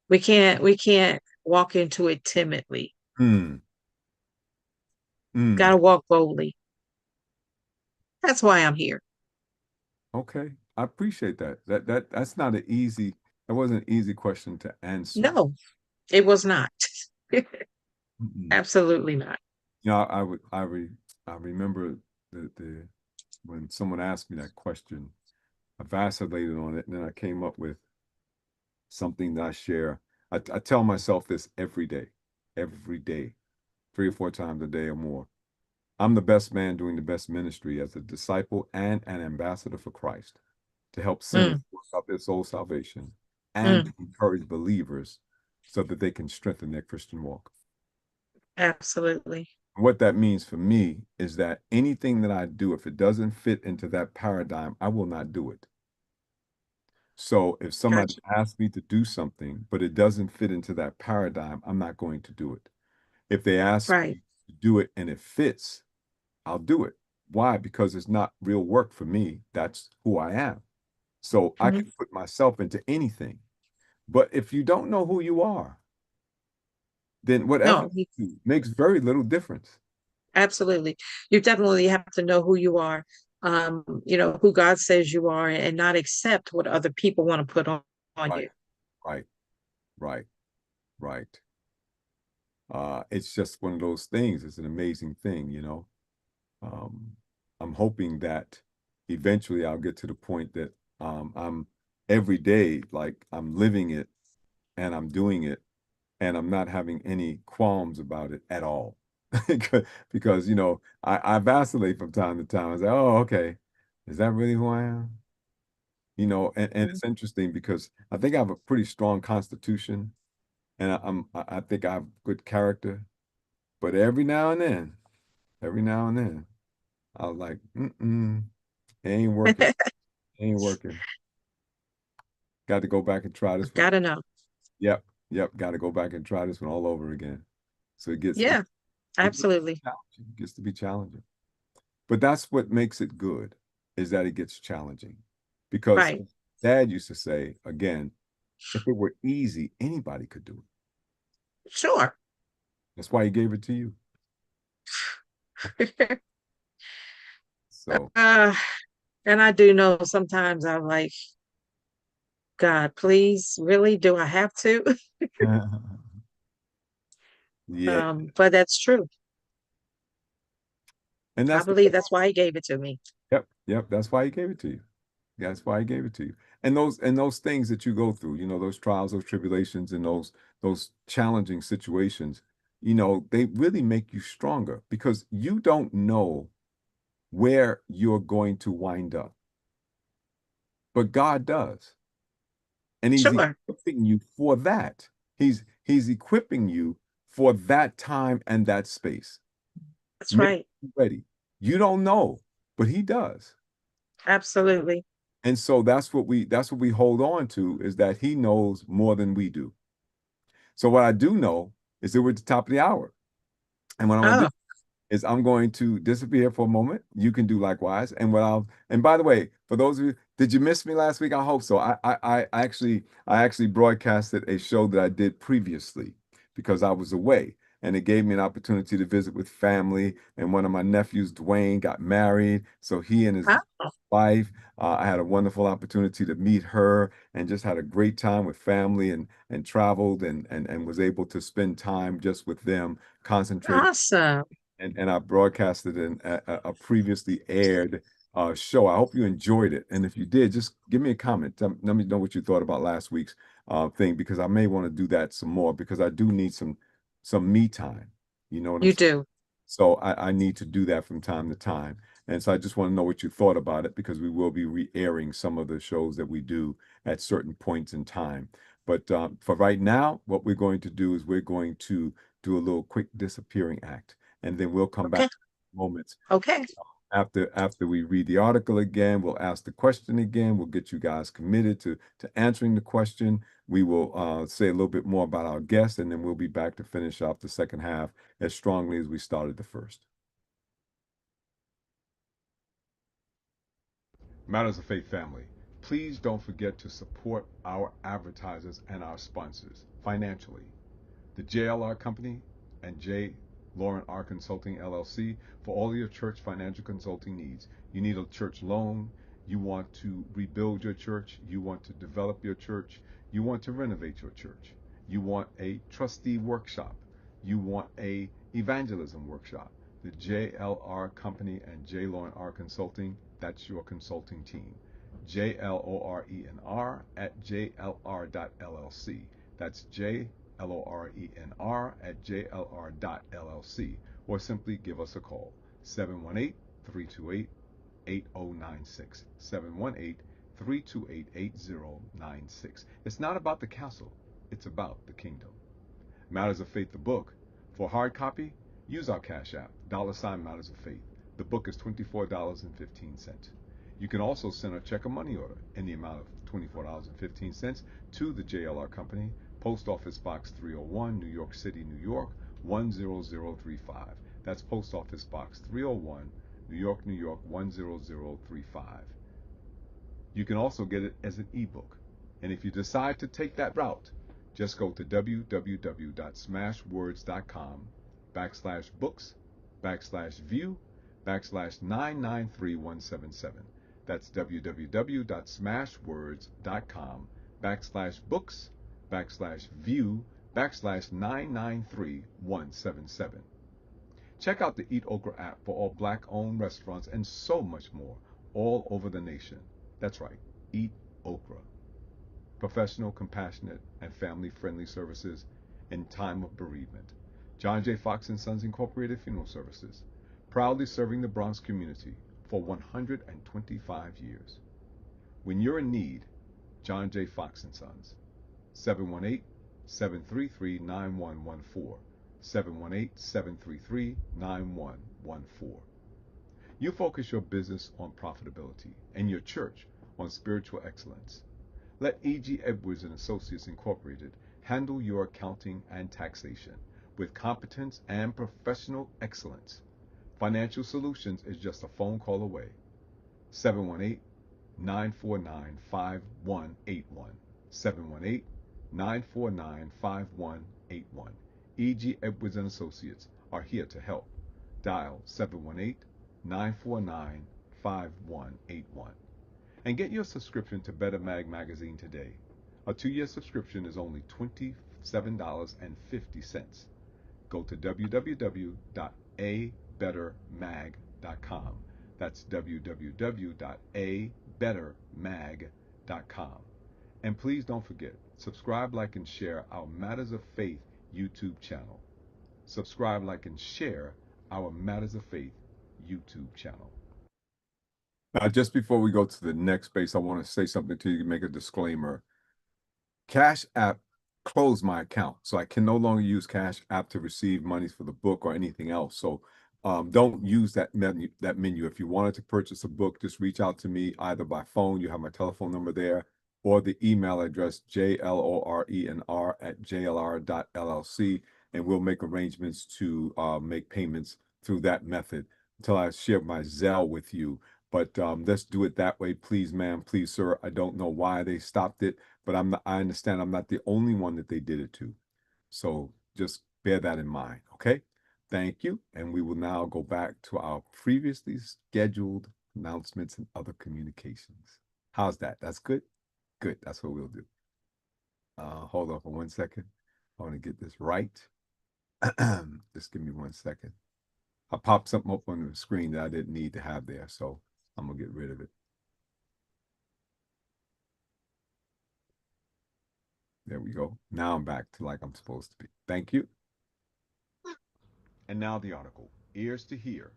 Speaker 2: We can't walk into it timidly.
Speaker 1: Mm.
Speaker 2: Got
Speaker 1: Mm.
Speaker 2: to walk boldly. That's why I'm here.
Speaker 1: Okay. I appreciate that. That's not an easy, that wasn't an easy question to answer.
Speaker 2: No, it was not.
Speaker 1: Mm-mm.
Speaker 2: Absolutely not.
Speaker 1: You know, I remember the when someone asked me that question, I vacillated on it, and then I came up with something that I share. I tell myself this every day, 3 or 4 times a day or more. I'm the best man doing the best ministry as a disciple and an ambassador for Christ to help sinners
Speaker 2: Mm,
Speaker 1: work out their soul salvation and to
Speaker 2: mm,
Speaker 1: encourage believers so that they can strengthen their Christian walk.
Speaker 2: absolutely.
Speaker 1: What that means for me is that anything that I do, if it doesn't fit into that paradigm, I will not do it. So if somebody
Speaker 2: Gotcha.
Speaker 1: asks me to do something, but it doesn't fit into that paradigm, I'm not going to do it. If they ask
Speaker 2: Right.
Speaker 1: me to do it and it fits, I'll do it. Why? Because it's not real work for me. That's who I am. So I
Speaker 2: Mhm.
Speaker 1: can put myself into anything. But if you don't know who you are, then whatever
Speaker 2: No,
Speaker 1: you do makes very little difference.
Speaker 2: absolutely. You definitely have to know who you are, who God says you are, and not accept what other people want to put on
Speaker 1: Right,
Speaker 2: you.
Speaker 1: right, right, right. It's just one of those things. It's an amazing thing, you know. Um, I'm hoping that eventually I'll get to the point that I'm every day, like I'm living it and I'm doing it and I'm not having any qualms about it at all. Because, you know, I vacillate from time to time. I say, oh, okay, is that really who I am? You know, and
Speaker 2: Mhm.
Speaker 1: it's interesting because I think I have a pretty strong constitution and I think I have good character. But every now and then, I was like, it ain't working. It ain't working. Got to go back and try this one.
Speaker 2: Gotta know.
Speaker 1: Yep, yep. Got to go back and try this one all over again. So
Speaker 2: Yeah,
Speaker 1: it gets
Speaker 2: absolutely.
Speaker 1: challenging. It gets to be challenging. But that's what makes it good, is that it gets challenging. Because
Speaker 2: Right.
Speaker 1: Dad used to say, again, if it were easy, anybody could do it.
Speaker 2: Sure.
Speaker 1: That's why he gave it to you. So
Speaker 2: uh, and I do know sometimes I'm like, God, please, really? Do I have to?
Speaker 1: yeah,
Speaker 2: But that's true.
Speaker 1: and
Speaker 2: I
Speaker 1: that's the
Speaker 2: believe that's why he gave it to me.
Speaker 1: yep, yep. That's why he gave it to you. That's why he gave it to you. And those things that you go through, you know, those trials, those tribulations, and those challenging situations, you know, they really make you stronger because you don't know where you're going to wind up, but God does. And he's
Speaker 2: Sure.
Speaker 1: equipping you for that. He's equipping you for that time and that space.
Speaker 2: That's
Speaker 1: Make
Speaker 2: right.
Speaker 1: you ready. You don't know, but he does.
Speaker 2: Absolutely.
Speaker 1: And so that's what we hold on to is that he knows more than we do. So what I do know is that we're at the top of the hour. And what I'm gonna do
Speaker 2: Oh,
Speaker 1: is I'm going to disappear for a moment. You can do likewise. And by the way, for those of you, did you miss me last week? I hope so. I actually broadcasted a show that I did previously because I was away. And it gave me an opportunity to visit with family. And one of my nephews, Dwayne, got married. So he and his
Speaker 2: oh,
Speaker 1: wife, I had a wonderful opportunity to meet her and just had a great time with family and traveled and was able to spend time just with them, concentrating
Speaker 2: awesome.
Speaker 1: and I broadcasted a previously aired show. I hope you enjoyed it, and if you did, just give me a comment. Let me know what you thought about last week's thing because I may want to do that some more because I do need some me time. You know what I'm
Speaker 2: You
Speaker 1: saying?
Speaker 2: do.
Speaker 1: So I need to do that from time to time. And so I just want to know what you thought about it because we will be re-airing some of the shows that we do at certain points in time. But for right now, what we're going to do is we're going to do a little quick disappearing act, and then we'll come back
Speaker 2: Okay.
Speaker 1: in moments
Speaker 2: Okay.
Speaker 1: After we read the article again, we'll ask the question again. We'll get you guys committed to answering the question. We will say a little bit more about our guest, and then we'll be back to finish off the second half as strongly as we started the first. Matters of Faith family, please don't forget to support our advertisers and our sponsors financially. The JLR Company and J. Lauren R. Consulting LLC for all your church financial consulting needs. You need a church loan, you want to rebuild your church, you want to develop your church, you want to renovate your church, you want a trustee workshop, you want a evangelism workshop. The JLR Company and J. Lauren R. Consulting, that's your consulting team. JLORENR at JLR.LLC. That's JLORENR@JLR.LLC, or simply give us a call, 718-328-8096, 718-328-8096. It's not about the castle, it's about the kingdom. Matters of Faith, the book. For hard copy, use our Cash App, $ Matters of Faith. The book is $24.15. You can also send or check a money order in the amount of $24.15 to the JLR Company, Post Office Box 301, New York City, New York, 10035. That's Post Office Box 301, New York, New York, 10035. You can also get it as an ebook. And if you decide to take that route, just go to www.smashwords.com/books/view/993177. That's www.smashwords.com/books/view/993177. Check out the Eat Okra app for all Black-owned restaurants and so much more all over the nation. That's right, Eat Okra. Professional, compassionate, and family-friendly services in time of bereavement. John J. Fox & Sons Incorporated Funeral Services, proudly serving the Bronx community for 125 years. When you're in need, John J. Fox & Sons, 718-733-9114, 718-733-9114. You focus your business on profitability and your church on spiritual excellence. Let E.G. Edwards and Associates Incorporated handle your accounting and taxation with competence and professional excellence. Financial Solutions is just a phone call away. 718-949-5181. 718-949-5181. E.G. Edwards and Associates are here to help. Dial 718-949-5181. And get your subscription to Better Mag magazine today. A 2-year subscription is only $27.50. Go to www.abettermag.com. That's www.abettermag.com. And please don't forget, subscribe, like, and share our Matters of Faith YouTube channel. Subscribe, like, and share our Matters of Faith YouTube channel. Now, just before we go to the next space, I want to say something to you, make a disclaimer. Cash App closed my account, so I can no longer use Cash App to receive monies for the book or anything else. So don't use that menu. If you wanted to purchase a book, just reach out to me either by phone, you have my telephone number there, or the email address jlorenr@jlr.llc, and we'll make arrangements to make payments through that method until I share my Zelle with you. But let's do it that way, please, ma'am, please, sir. I don't know why they stopped it, but I understand I'm not the only one that they did it to. So just bear that in mind, okay? Thank you. And we will now go back to our previously scheduled announcements and other communications. How's that? That's good? Good. That's what we'll do. Hold on for 1 second. I want to get this right. Just give me 1 second. I popped something up on the screen that I didn't need to have there, so I'm going to get rid of it. There we go. Now I'm back to like I'm supposed to be. Thank you. And now the article, Ears to Hear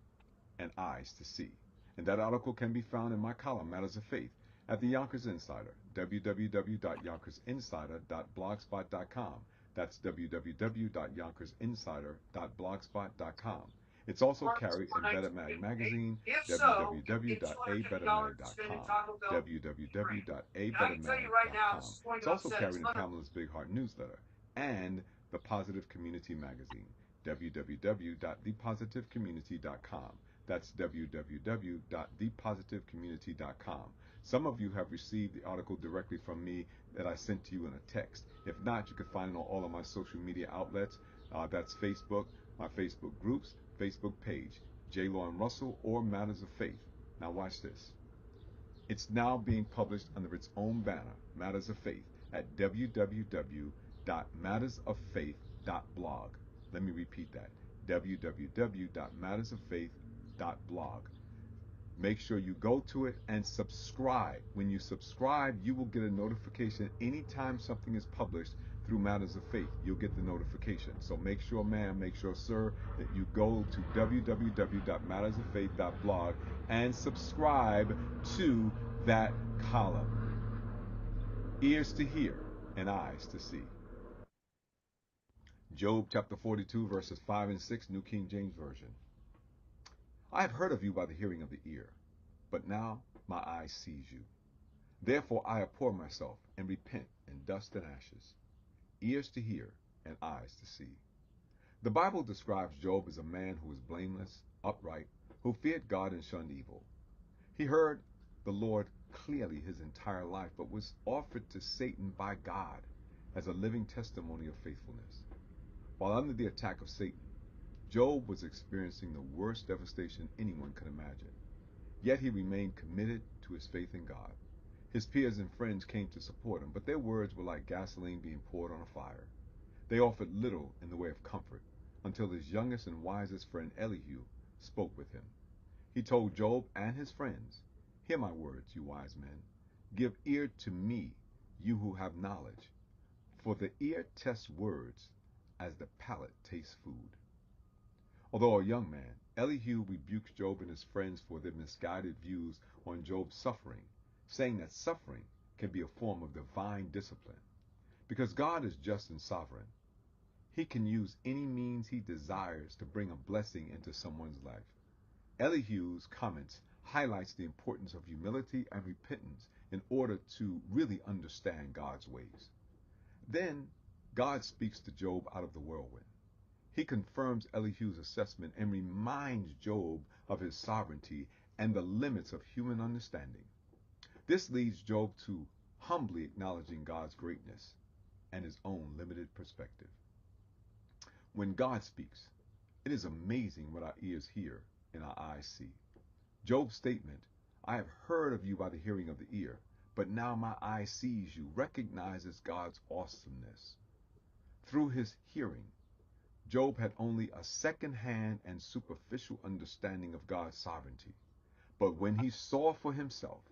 Speaker 1: and Eyes to See. And that article can be found in my column, Matters of Faith, at the Yonkers Insider, www.yonkersinsider.blogspot.com. That's www.yonkersinsider.blogspot.com. It's also carried in Better Mag Magazine, www.abettermag.com, www.abettermag.com. It's also carried in Pamela's Big Heart newsletter and the Positive Community Magazine, www.thepositivecommunity.com. That's www.thepositivecommunity.com. Some of you have received the article directly from me that I sent to you in a text. If not, you can find it on all of my social media outlets. That's Facebook, my Facebook groups, Facebook page, J. Lauren Russell or Matters of Faith. Now watch this. It's now being published under its own banner, Matters of Faith, at www.mattersoffaith.blog. Let me repeat that, www.mattersoffaith.blog. Make sure you go to it and subscribe. When you subscribe, you will get a notification anytime something is published through Matters of Faith. You'll get the notification. So make sure, ma'am, make sure, sir, that you go to www.mattersoffaith.blog and subscribe to that column. Ears to hear and eyes to see. Job chapter 42, verses 5 and 6, New King James Version. I have heard of you by the hearing of the ear, but now my eye sees you. Therefore I abhor myself and repent in dust and ashes, ears to hear and eyes to see. The Bible describes Job as a man who was blameless, upright, who feared God and shunned evil. He heard the Lord clearly his entire life, but was offered to Satan by God as a living testimony of faithfulness. While under the attack of Satan, Job was experiencing the worst devastation anyone could imagine. Yet he remained committed to his faith in God. His peers and friends came to support him, but their words were like gasoline being poured on a fire. They offered little in the way of comfort until his youngest and wisest friend Elihu spoke with him. He told Job and his friends, "Hear my words, you wise men. Give ear to me, you who have knowledge. For the ear tests words as the palate tastes food." Although a young man, Elihu rebukes Job and his friends for their misguided views on Job's suffering, saying that suffering can be a form of divine discipline. Because God is just and sovereign, he can use any means he desires to bring a blessing into someone's life. Elihu's comments highlights the importance of humility and repentance in order to really understand God's ways. Then God speaks to Job out of the whirlwind. He confirms Elihu's assessment and reminds Job of his sovereignty and the limits of human understanding. This leads Job to humbly acknowledging God's greatness and his own limited perspective. When God speaks, it is amazing what our ears hear and our eyes see. Job's statement, "I have heard of you by the hearing of the ear, but now my eye sees you," recognizes God's awesomeness. Through his hearing, Job had only a second-hand and superficial understanding of God's sovereignty. But when he saw for himself,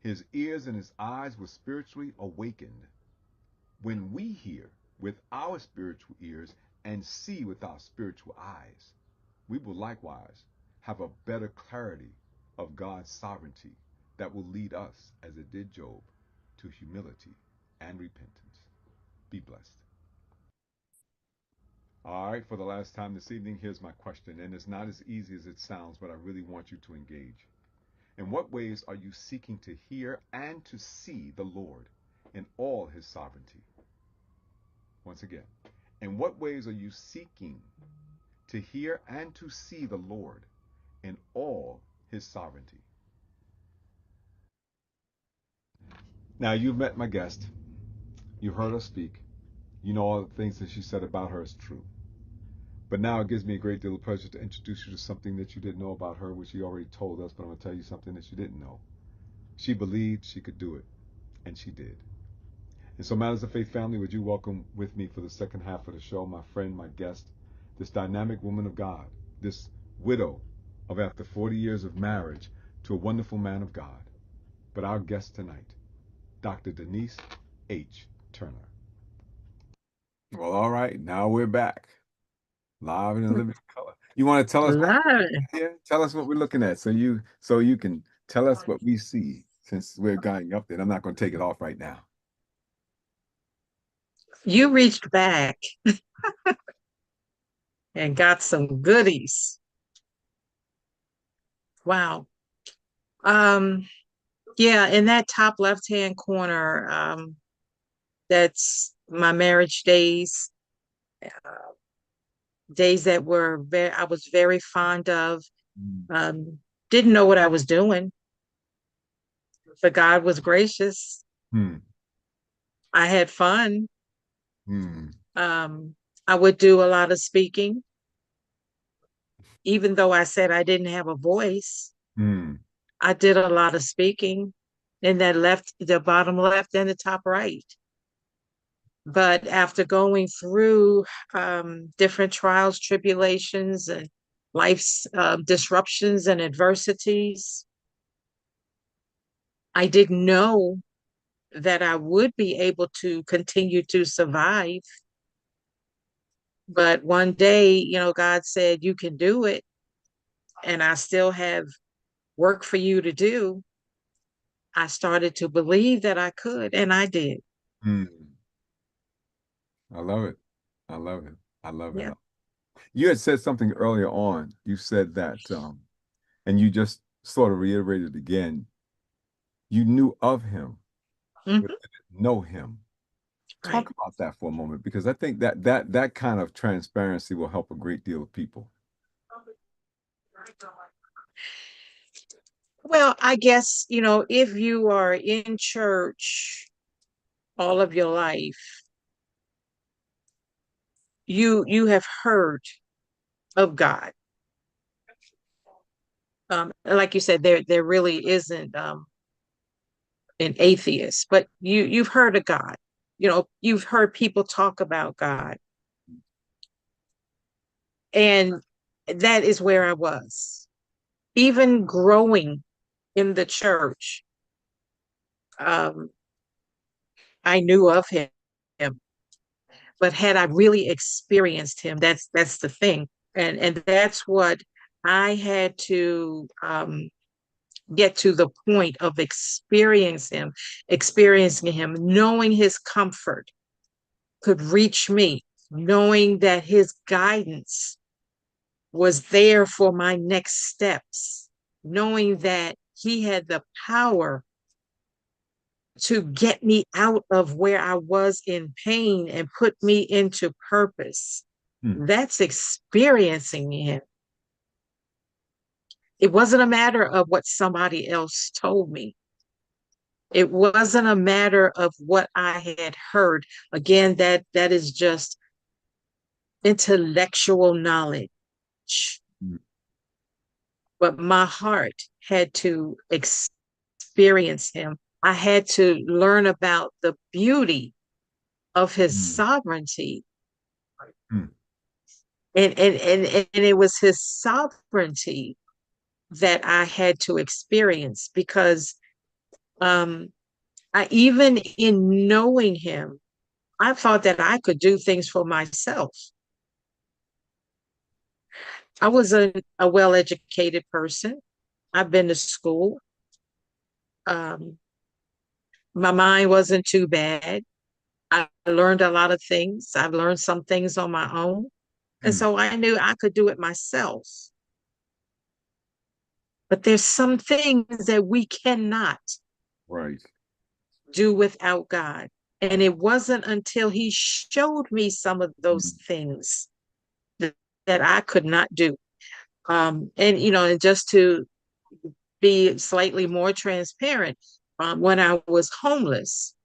Speaker 1: his ears and his eyes were spiritually awakened. When we hear with our spiritual ears and see with our spiritual eyes, we will likewise have a better clarity of God's sovereignty that will lead us, as it did Job, to humility and repentance. Be blessed. All right, for the last time this evening, here's my question, and it's not as easy as it sounds, but I really want you to engage. In what ways are you seeking to hear and to see the Lord in all his sovereignty? Once again, in what ways are you seeking to hear and to see the Lord in all his sovereignty? Now, you've met my guest. You've heard her speak. You know all the things that she said about her is true. But now it gives me a great deal of pleasure to introduce you to something that you didn't know about her, which she already told us, but I'm going to tell you something that you didn't know. She believed she could do it, and she did. And so, Matters of Faith family, would you welcome with me for the second half of the show my friend, my guest, this dynamic woman of God, this widow of after 40 years of marriage to a wonderful man of God. But our guest tonight, Dr. Denise H. Turner. Well, all right, now we're back. Live and in living color. You want to tell us tell us what we're looking at so you can tell us what we see since we're going up there. I'm not going to take it off right now.
Speaker 2: You reached back and got some goodies. Wow. Um, yeah, in that top left-hand corner, that's my marriage days, days that I was very fond of.
Speaker 1: Mm.
Speaker 2: Um, didn't know what I was doing, but God was gracious.
Speaker 1: Hmm.
Speaker 2: I had fun.
Speaker 1: Hmm.
Speaker 2: Um, I would do a lot of speaking, even though I said I didn't have a voice.
Speaker 1: Hmm.
Speaker 2: I did a lot of speaking in that left, the bottom left and the top right. But after going through different trials, tribulations, and life's disruptions and adversities, I didn't know that I would be able to continue to survive. But one day, God said, you can do it. And I still have work for you to do. I started to believe that I could, and I did.
Speaker 1: Hmm. I love it. I love it. I love it.
Speaker 2: Yeah.
Speaker 1: You had said something earlier on. You said that, and you just sort of reiterated again. You knew of him, but
Speaker 2: Hmm.
Speaker 1: didn't know him.
Speaker 2: Right.
Speaker 1: Talk about that for a moment, because I think that kind of transparency will help a great deal of people.
Speaker 2: Well, I guess, if you are in church all of your life, you have heard of God. Like you said, there really isn't an atheist, but you've heard of God. You've heard people talk about God. And that is where I was. Even growing in the church, um, I knew of him. But had I really experienced him, that's the thing. And that's what I had to get to the point of experiencing him, knowing his comfort could reach me, knowing that his guidance was there for my next steps, knowing that he had the power to get me out of where I was in pain and put me into purpose.
Speaker 1: Hmm.
Speaker 2: That's experiencing him. It wasn't a matter of what somebody else told me. It wasn't a matter of what I had heard. Again, that is just intellectual knowledge.
Speaker 1: Hmm.
Speaker 2: But my heart had to experience him. I had to learn about the beauty of his
Speaker 1: Hmm.
Speaker 2: sovereignty.
Speaker 1: Hmm.
Speaker 2: And it was his sovereignty that I had to experience because um, I even in knowing him, I thought that I could do things for myself. I was a well-educated person. I've been to school. Um, my mind wasn't too bad. I learned a lot of things. I've learned some things on my own. And
Speaker 1: Hmm.
Speaker 2: so I knew I could do it myself. But there's some things that we cannot
Speaker 1: Right.
Speaker 2: do without God. And it wasn't until he showed me some of those
Speaker 1: Hmm.
Speaker 2: things that, that I could not do. And just to be slightly more transparent, when I was homeless,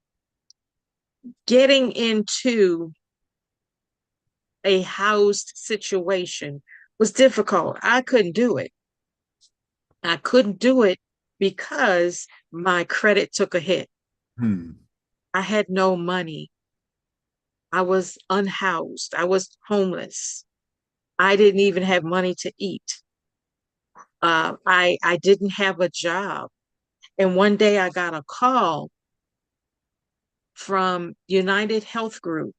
Speaker 2: getting into a housed situation was difficult. I couldn't do it. I couldn't do it because my credit took a hit.
Speaker 1: Hmm.
Speaker 2: I had no money. I was unhoused. I was homeless. I didn't even have money to eat. I didn't have a job. And one day I got a call from United Health Group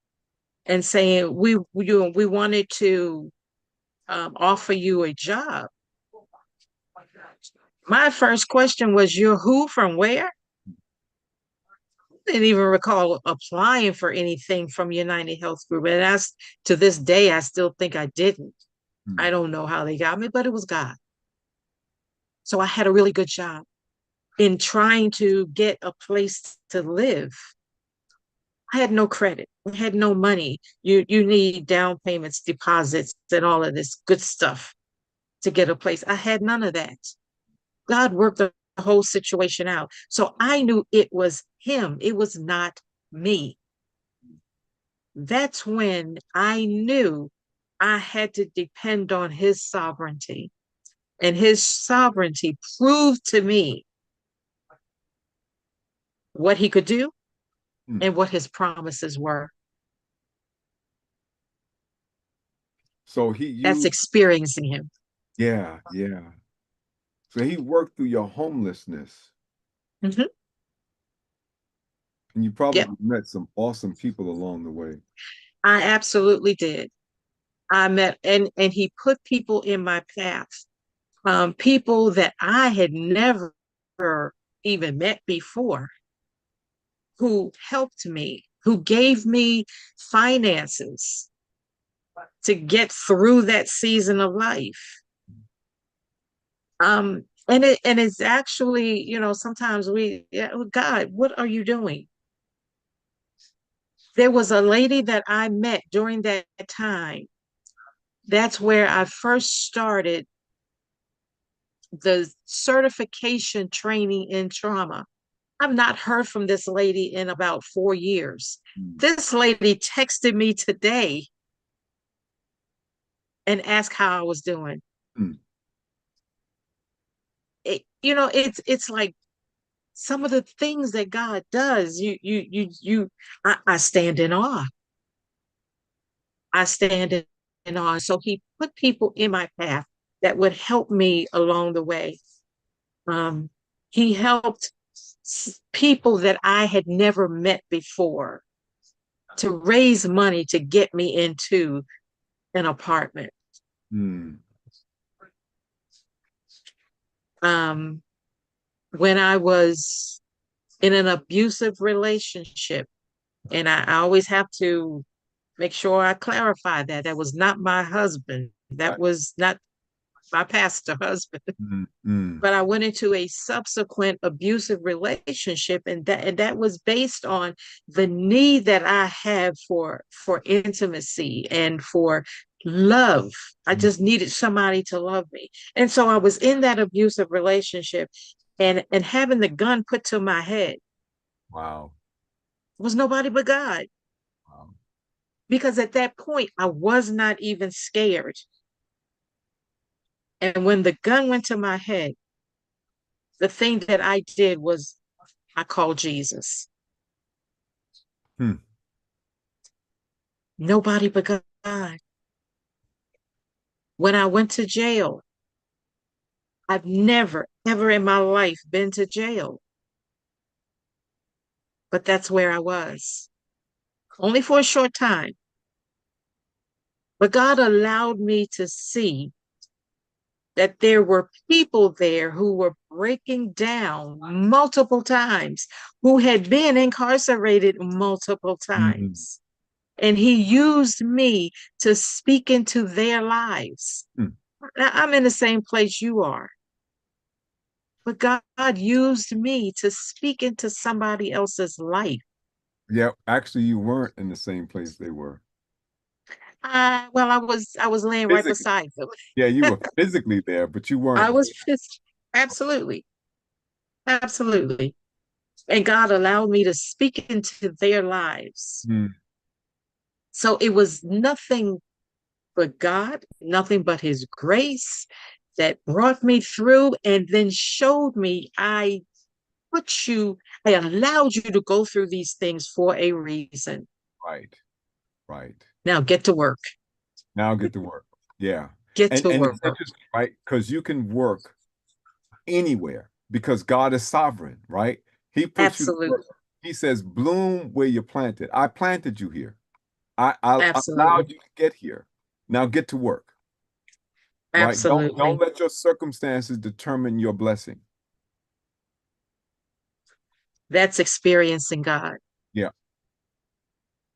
Speaker 2: and saying we wanted to offer you a job. My first question was, "You're who from where?" Didn't even recall applying for anything from United Health Group. And that's to this day, I still think I didn't.
Speaker 1: Hmm.
Speaker 2: I don't know how they got me, but it was God. So I had a really good job. In trying to get a place to live, I had no credit. I had no money. You need down payments, deposits, and all of this good stuff to get a place. I had none of that. God worked the whole situation out. So I knew it was him. It was not me. That's when I knew I had to depend on his sovereignty. And his sovereignty proved to me what he could do
Speaker 3: Mm.
Speaker 2: and what his promises were.
Speaker 3: So he
Speaker 2: That's
Speaker 3: used,
Speaker 2: experiencing him.
Speaker 3: yeah, yeah. So he worked through your homelessness,
Speaker 2: Mhm.
Speaker 3: and you
Speaker 2: Yep,
Speaker 3: probably met some awesome people along the way.
Speaker 2: I absolutely did. I met and he put people in my path, people that I had never even met before, who helped me, who gave me finances to get through that season of life. And it's actually, sometimes yeah, oh, God, what are you doing? There was a lady that I met during that time. That's where I first started the certification training in trauma. I've not heard from this lady in about 4 years.
Speaker 3: Mm.
Speaker 2: This lady texted me today and asked how I was doing.
Speaker 3: Mm.
Speaker 2: It's like some of the things that God does. I stand in awe. I stand in awe. So he put people in my path that would help me along the way. Um, he helped people that I had never met before to raise money to get me into an apartment.
Speaker 3: Mm.
Speaker 2: Um, when I was in an abusive relationship, and I always have to make sure I clarify that that was not my husband. That
Speaker 3: Right.
Speaker 2: was not my pastor husband.
Speaker 3: Mm. Mm.
Speaker 2: But I went into a subsequent abusive relationship, and that was based on the need that I have for intimacy and for love. I
Speaker 3: Mm.
Speaker 2: just needed somebody to love me. And so I was in that abusive relationship, and having the gun put to my head
Speaker 3: Wow.
Speaker 2: was nobody but God.
Speaker 3: Wow.
Speaker 2: Because at that point I was not even scared. And when the gun went to my head, the thing that I did was I called Jesus.
Speaker 3: Hmm.
Speaker 2: Nobody but God. When I went to jail, I've never, ever in my life been to jail, but that's where I was, only for a short time. But God allowed me to see that there were people there who were breaking down multiple times, who had been incarcerated multiple
Speaker 3: Mm.
Speaker 2: times. And he used me to speak into their lives.
Speaker 3: Mm.
Speaker 2: Now, I'm in the same place you are, but God used me to speak into somebody else's life.
Speaker 3: Yeah, actually, you weren't in the same place they were.
Speaker 2: Well, I was laying right
Speaker 3: Physically.
Speaker 2: beside them.
Speaker 3: Yeah, you were physically there, but you
Speaker 2: I
Speaker 3: weren't
Speaker 2: was pissed. Absolutely. Absolutely. And God allowed me to speak into their lives.
Speaker 3: there. Mm.
Speaker 2: So it was nothing but God, nothing but his grace that brought me through and then showed me I allowed you to go through these things for a reason.
Speaker 3: Right. Right.
Speaker 2: Now get to work.
Speaker 3: Now get to work. Yeah.
Speaker 2: Get
Speaker 3: And
Speaker 2: to
Speaker 3: and it's
Speaker 2: work.
Speaker 3: interesting, right? Because you can work anywhere because God is sovereign, right? He puts you to work.
Speaker 2: Absolutely.
Speaker 3: He says, bloom where you're planted. I planted you here. I allowed
Speaker 2: Absolutely.
Speaker 3: you to get here. Now get to work, right? Don't
Speaker 2: Absolutely.
Speaker 3: let your circumstances determine your blessing.
Speaker 2: That's experiencing God.
Speaker 3: Yeah.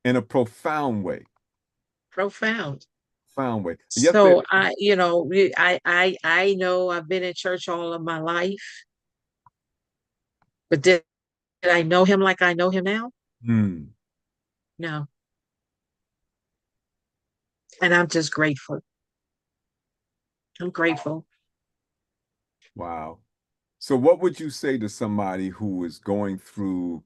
Speaker 3: In a profound way.
Speaker 2: Profound.
Speaker 3: profound way. Yes,
Speaker 2: So I know I've been in church all of my life, but did I know him like I know him now?
Speaker 3: Hmm.
Speaker 2: No. And I'm just grateful. I'm grateful.
Speaker 3: Wow. So what would you say to somebody who is going through,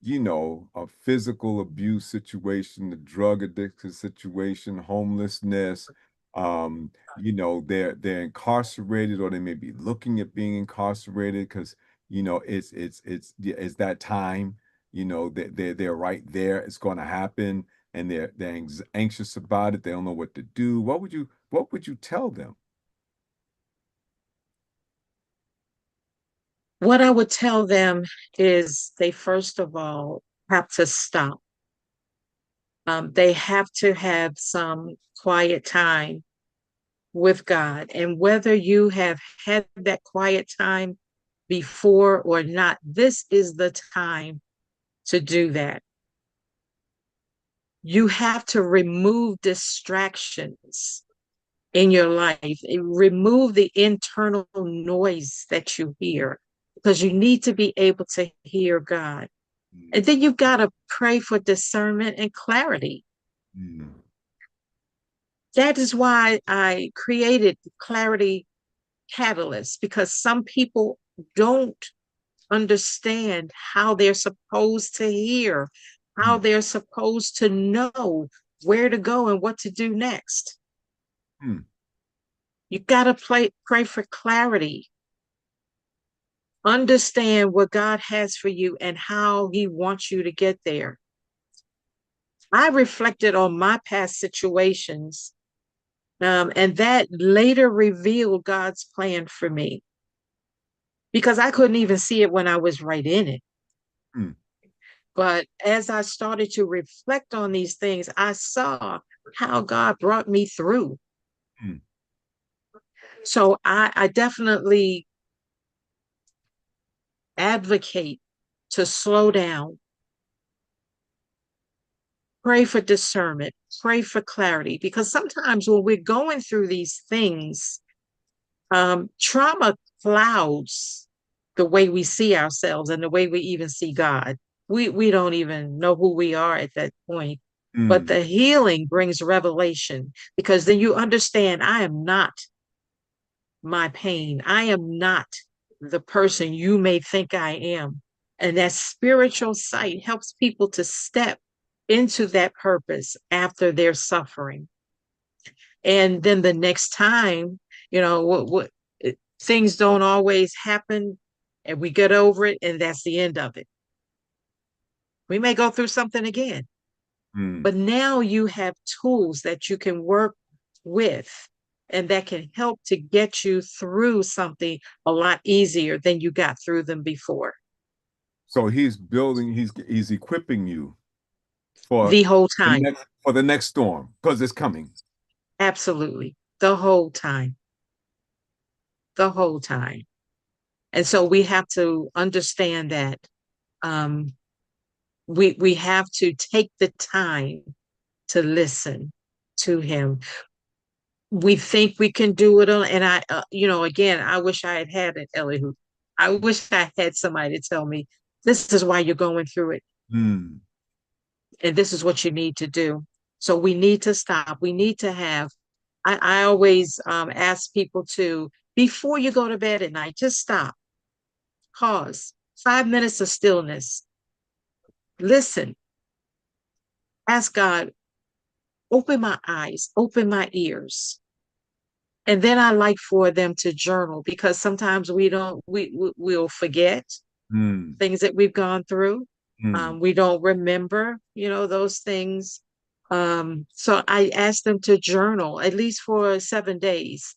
Speaker 3: a physical abuse situation, a drug addiction situation, homelessness, they're incarcerated, or they may be looking at being incarcerated because, it's that time, they're right there. It's going to happen, and they're anxious about it. They don't know what to do. What would you tell them?
Speaker 2: What I would tell them is they first of all have to stop. They have to have some quiet time with God. And whether you have had that quiet time before or not, this is the time to do that. You have to remove distractions in your life, remove the internal noise that you hear, because you need to be able to hear God. And then you've got to pray for discernment and clarity.
Speaker 3: Mm.
Speaker 2: That is why I created Clarity Catalyst, because some people don't understand how they're supposed to hear, how
Speaker 3: Mm.
Speaker 2: they're supposed to know where to go and what to do next.
Speaker 3: Mm.
Speaker 2: You got to pray for clarity. Understand what God has for you and how he wants you to get there. I reflected on my past situations, and that later revealed God's plan for me, because I couldn't even see it when I was right in it.
Speaker 3: Mm.
Speaker 2: But as I started to reflect on these things, I saw how God brought me through.
Speaker 3: Mm.
Speaker 2: So I definitely advocate to slow down, pray for discernment, pray for clarity, because sometimes when we're going through these things, trauma clouds the way we see ourselves and the way we even see God. We don't even know who we are at that point. But
Speaker 3: Mm.
Speaker 2: the healing brings revelation, because then you understand I am not my pain. I am not the person you may think I am. And that spiritual sight helps people to step into that purpose after their suffering. And then the next time, things don't always happen, and we get over it, and that's the end of it. We may go through something again,
Speaker 3: Mm.
Speaker 2: but now you have tools that you can work with, and that can help to get you through something a lot easier than you got through them before.
Speaker 3: So he's equipping you for
Speaker 2: The whole
Speaker 3: the
Speaker 2: time.
Speaker 3: next storm, because it's coming.
Speaker 2: Absolutely. The whole time. The whole time. And so we have to understand that, um, we have to take the time to listen to him. We think we can do it on, and again, I wish I had an Elihu. I wish I had somebody to tell me, this is why you're going through it,
Speaker 3: Mm.
Speaker 2: and this is what you need to do. So we need to stop. We need to have, I always ask people to, before you go to bed at night, just stop, pause, 5 minutes of stillness, listen, ask God, open my eyes, open my ears. And then I like for them to journal, because sometimes we'll forget
Speaker 3: Mm.
Speaker 2: things that we've gone through.
Speaker 3: Mm.
Speaker 2: We don't remember, those things. So I ask them to journal at least for 7 days.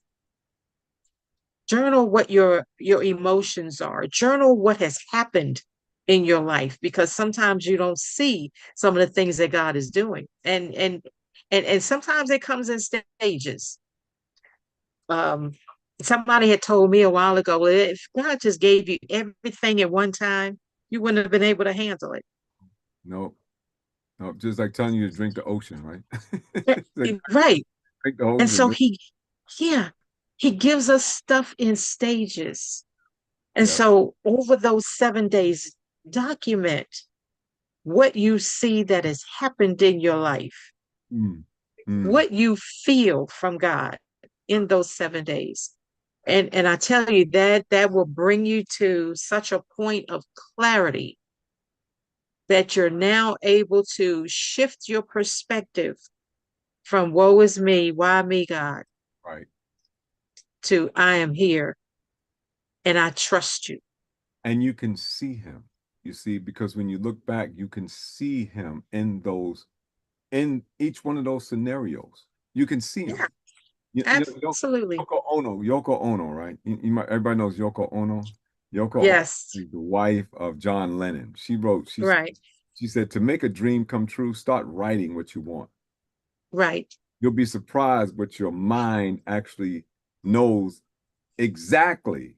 Speaker 2: Journal what your emotions are. Journal what has happened in your life, because sometimes you don't see some of the things that God is doing, and sometimes it comes in stages. Um, Somebody had told me a while ago, well, if God just gave you everything at one time, you wouldn't have been able to handle it.
Speaker 3: Nope. Nope. Just like telling you to drink the ocean, right?
Speaker 2: Eh,
Speaker 3: Like,
Speaker 2: Right.
Speaker 3: Break the
Speaker 2: And
Speaker 3: holes
Speaker 2: so
Speaker 3: in it.
Speaker 2: yeah, he gives us stuff in stages. And
Speaker 3: Yeah.
Speaker 2: so over those 7 days, document what you see that has happened in your life,
Speaker 3: Mm. Mm.
Speaker 2: what you feel from God in those 7 days. And I tell you that will bring you to such a point of clarity that you're now able to shift your perspective from woe is me, why me, God,
Speaker 3: Right.
Speaker 2: to I am here and I trust you.
Speaker 3: And you can see him. You see, because when you look back, you can see him in each one of those scenarios. You can see him.
Speaker 2: Yeah, absolutely.
Speaker 3: Yoko Ono, right? Everybody knows Yoko Ono. Yoko Ono
Speaker 2: Yes,
Speaker 3: is the wife of John Lennon.
Speaker 2: right,
Speaker 3: She said, to make a dream come true, start writing what you want.
Speaker 2: right.
Speaker 3: You'll be surprised what your mind actually knows exactly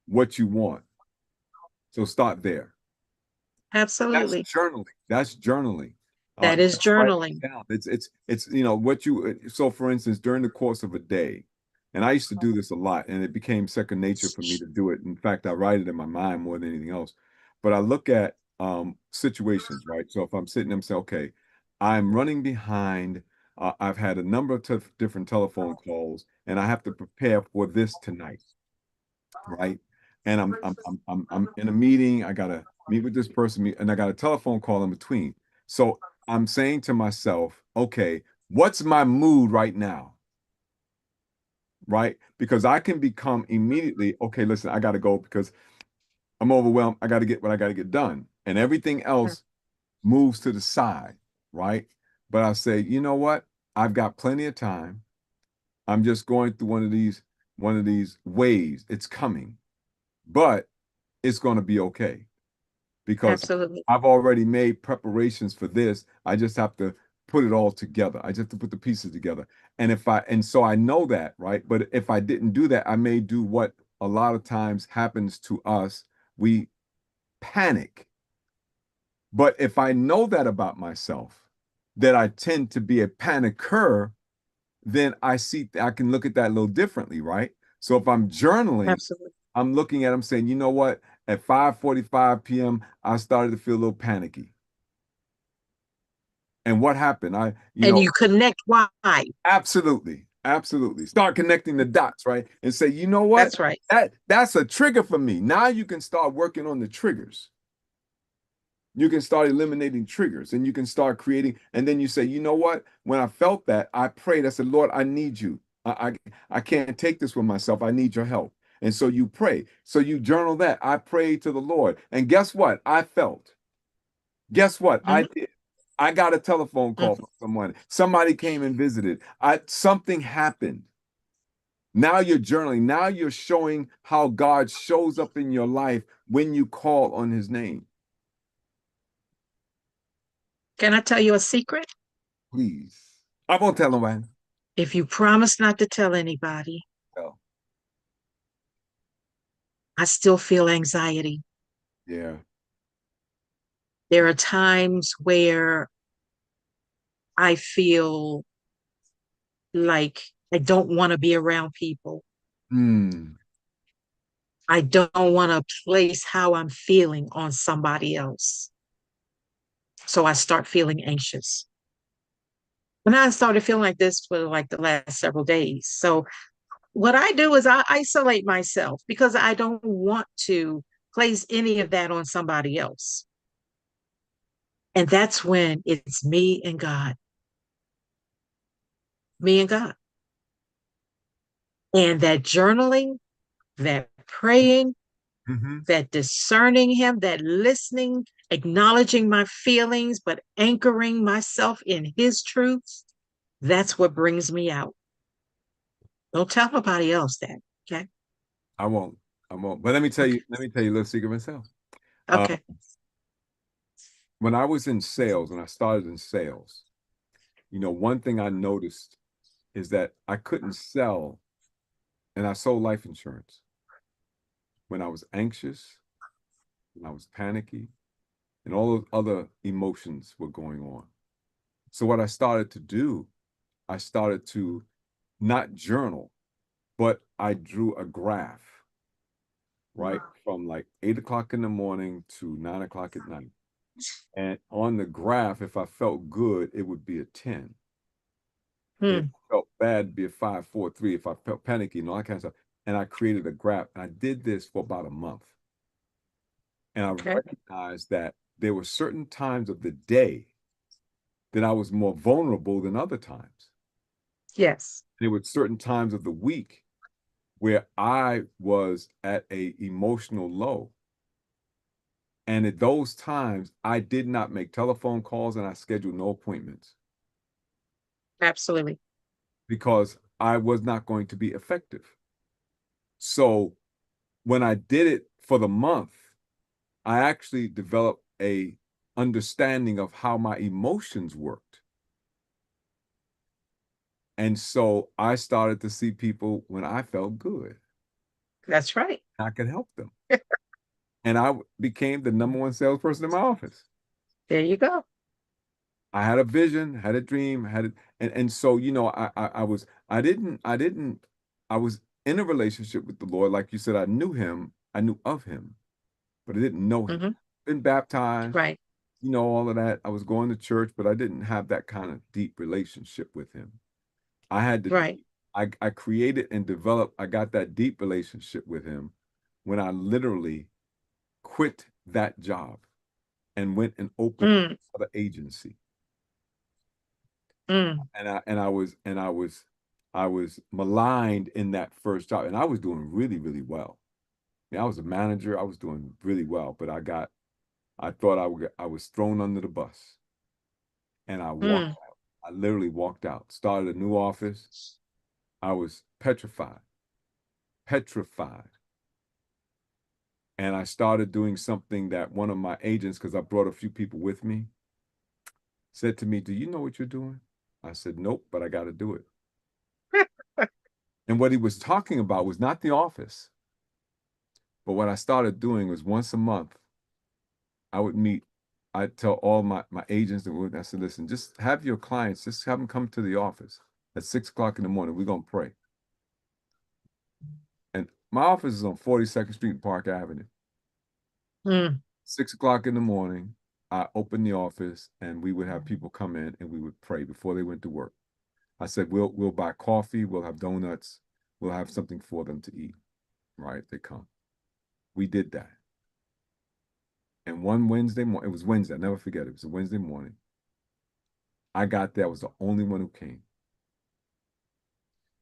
Speaker 3: what you want. So start there. That's
Speaker 2: Absolutely.
Speaker 3: journaling. That's journaling.
Speaker 2: That is
Speaker 3: Just write
Speaker 2: journaling.
Speaker 3: it down. It's what you so for instance, during the course of a day, and I used to do this a lot, and it became second nature for me to do it. In fact, I write it in my mind more than anything else. But I look at situations, right? So if I'm sitting there and say, okay, I'm running behind, I've had a number of different telephone calls, and I have to prepare for this tonight, right? And I'm in a meeting. I gotta meet with this person, and I got a telephone call in between. So I'm saying to myself, okay, what's my mood right now? Right? Because I can become immediately, okay, listen, I gotta go because I'm overwhelmed. I gotta get what I gotta get done. And everything else moves to the side, right? But I say, you know what? I've got plenty of time. I'm just going through one of these waves. It's coming, but it's going to be okay because
Speaker 2: Absolutely.
Speaker 3: I've already made preparations for this. I just have to put it all together. I just have to put the pieces together. And so I know that, right? But if I didn't do that, I may do what a lot of times happens to us. We panic. But if I know that about myself, that I tend to be a panicker, then I can look at that a little differently, right? So if I'm journaling,
Speaker 2: Absolutely.
Speaker 3: I'm looking at, I'm saying, you know what? At 5:45 p.m., I started to feel a little panicky. And what happened?
Speaker 2: And you connect why.
Speaker 3: Absolutely, absolutely. Start connecting the dots, right? And say, you know what?
Speaker 2: That's right.
Speaker 3: That's a trigger for me. Now you can start working on the triggers. You can start eliminating triggers and you can start creating. And then you say, you know what? When I felt that, I prayed. I said, Lord, I need you. I can't take this with myself. I need your help. And so you pray. So you journal that. I prayed to the Lord. And guess what? I felt. Guess what? I
Speaker 2: Mhm,
Speaker 3: did. I got a telephone call
Speaker 2: mhm.
Speaker 3: from someone. Somebody came and visited. Something happened. Now you're journaling. Now you're showing how God shows up in your life when you call on his name.
Speaker 2: Can I tell you a secret?
Speaker 3: Please. I won't tell nobody.
Speaker 2: If you promise not to tell anybody,
Speaker 3: No.
Speaker 2: I still feel anxiety.
Speaker 3: Yeah.
Speaker 2: There are times where I feel like I don't want to be around people.
Speaker 3: Hmm.
Speaker 2: I don't want to place how I'm feeling on somebody else. So I start feeling anxious. And I started feeling like this for like the last several days. So what I do is I isolate myself because I don't want to place any of that on somebody else. And that's when it's me and God, me and God. And that journaling, that praying,
Speaker 3: Mm-hmm.
Speaker 2: that discerning Him, that listening, acknowledging my feelings, but anchoring myself in His truth, that's what brings me out. Don't tell nobody else that. Okay.
Speaker 3: I won't. I won't. But
Speaker 2: Okay.
Speaker 3: let me tell you a little secret myself. Uh,
Speaker 2: Okay.
Speaker 3: when I was in sales, when I started in sales, one thing I noticed is that I couldn't sell, and I sold life insurance when I was anxious, when I was panicky, and all those other emotions were going on. So what I started to do I started to not journal, but I drew a graph, right? From like 8 o'clock in the morning to 9 o'clock at night. And on the graph, if I felt good, it would be a 10. If I felt bad, it'd be a 5, 4, 3. If I felt panicky and all that kind of stuff. And I created a graph. And I did this for about a month. And I recognized that there were certain times of the day that I was more vulnerable than other times.
Speaker 2: Yes.
Speaker 3: There were certain times of the week where I was at a emotional low. And at those times, I did not make telephone calls and I scheduled no appointments.
Speaker 2: Absolutely.
Speaker 3: Because I was not going to be effective. So when I did it for the month, I actually developed a understanding of how my emotions worked. And so I started to see people when I felt good.
Speaker 2: That's right.
Speaker 3: I could help them. And I became the #1 salesperson in my office.
Speaker 2: There you go.
Speaker 3: I had a vision, had a dream, had it, and so I was in a relationship with the Lord, like you said. I knew him, I knew of him, but I didn't know him. Been baptized,
Speaker 2: Right.
Speaker 3: All of that. I was going to church, but I didn't have that kind of deep relationship with him. I had to,
Speaker 2: right.
Speaker 3: I created and developed. I got that deep relationship with him when I literally quit that job and went and opened another agency. And I was maligned in that first job, and I was doing really, really well. I was a manager. I was doing really well, but I thought I was thrown under the bus, and I walked out. I literally walked out. Started a new office. I was petrified, and I started doing something that one of my agents, because I brought a few people with me, said to me, "Do you know what you're doing?" I said, "Nope, but I got to do it." And what he was talking about was not the office, but what I started doing was once a month, I'd tell all my agents, and I said, "Listen, just have your clients, just have them come to the office at 6 o'clock in the morning. We're going to pray." And my office is on 42nd Street and Park Avenue. 6 o'clock in the morning, I opened the office and we would have people come in and we would pray before they went to work. I said, we'll buy coffee, we'll have donuts, we'll have something for them to eat, right? They come. We did that. And one Wednesday morning, it was Wednesday, I never forget it was a Wednesday morning. I got there, I was the only one who came.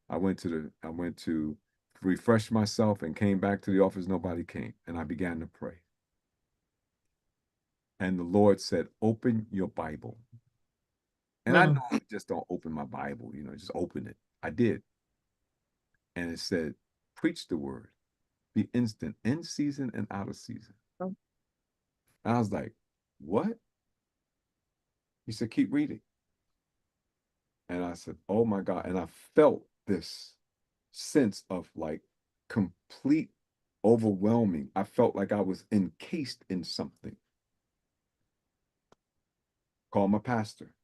Speaker 3: I went to refresh myself and came back to the office, nobody came. And I began to pray. And the Lord said, "Open your Bible." And I normally just don't open my Bible, just open it. I did. And it said, "Preach the word, be instant, in season and out of season." And I was like, "What?" He said, "Keep reading." And I said, "Oh my God." And I felt this sense of like complete overwhelming. I felt like I was encased in something. Called my pastor.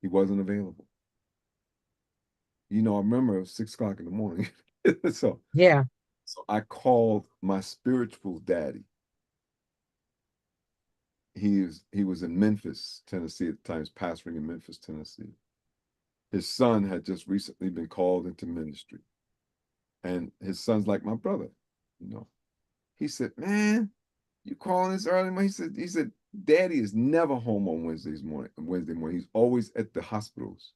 Speaker 3: He wasn't available. I remember it was 6 o'clock in the morning. So I called my spiritual daddy. He was in Memphis, Tennessee at the time, pastoring in Memphis, Tennessee. His son had just recently been called into ministry. And his son's like my brother, He said, "Man, you calling this early?" He said, "Daddy is never home on Wednesday morning. He's always at the hospitals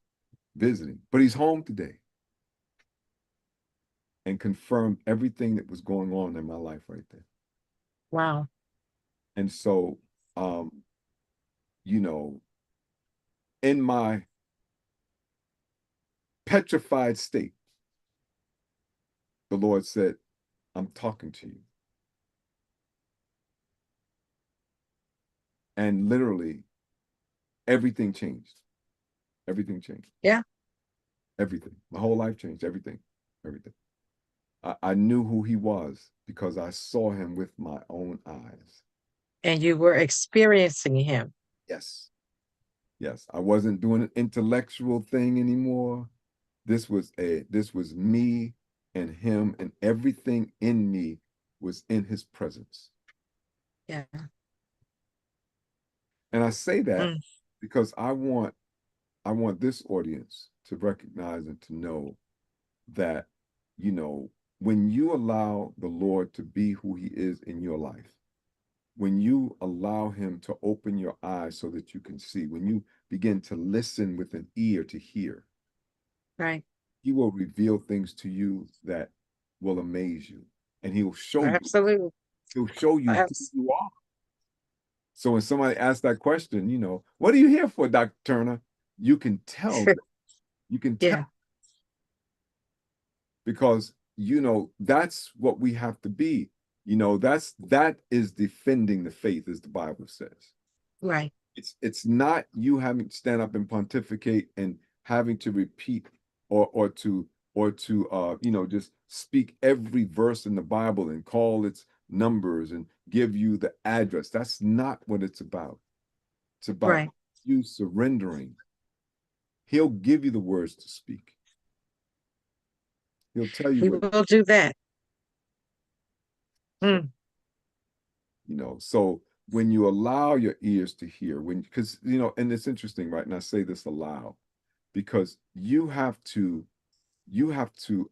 Speaker 3: visiting, but he's home today." And confirmed everything that was going on in my life right there.
Speaker 2: Wow.
Speaker 3: And so, in my petrified state, the Lord said, "I'm talking to you." And literally, everything changed. Everything changed.
Speaker 2: Yeah.
Speaker 3: Everything. My whole life changed. Everything. I knew who he was because I saw him with my own eyes.
Speaker 2: And you were experiencing him.
Speaker 3: Yes. Yes, I wasn't doing an intellectual thing anymore. This was me and him, and everything in me was in his presence.
Speaker 2: Yeah.
Speaker 3: And I say that
Speaker 2: Mm.
Speaker 3: because I want this audience to recognize and to know that, you know, when you allow the Lord to be who he is in your life, when you allow him to open your eyes so that you can see, when you begin to listen with an ear to hear,
Speaker 2: Right.
Speaker 3: he will reveal things to you that will amaze you. And
Speaker 2: Absolutely.
Speaker 3: he'll show you who
Speaker 2: Abs-
Speaker 3: you are. So when somebody asks that question, what are you here for, Dr. Turner? You can tell them. You can tell
Speaker 2: yeah.
Speaker 3: because that's what we have to be. That is defending the faith, as the Bible says.
Speaker 2: Right.
Speaker 3: It's not you having to stand up and pontificate and having to repeat or to just speak every verse in the Bible and call its numbers and give you the address. That's not what it's about. It's about
Speaker 2: Right.
Speaker 3: you surrendering. He'll give you the words to speak. He'll tell you
Speaker 2: He
Speaker 3: what.
Speaker 2: will do that.
Speaker 3: So,
Speaker 2: Mm.
Speaker 3: so when you allow your ears to hear, because and it's interesting, right? And I say this aloud because you have to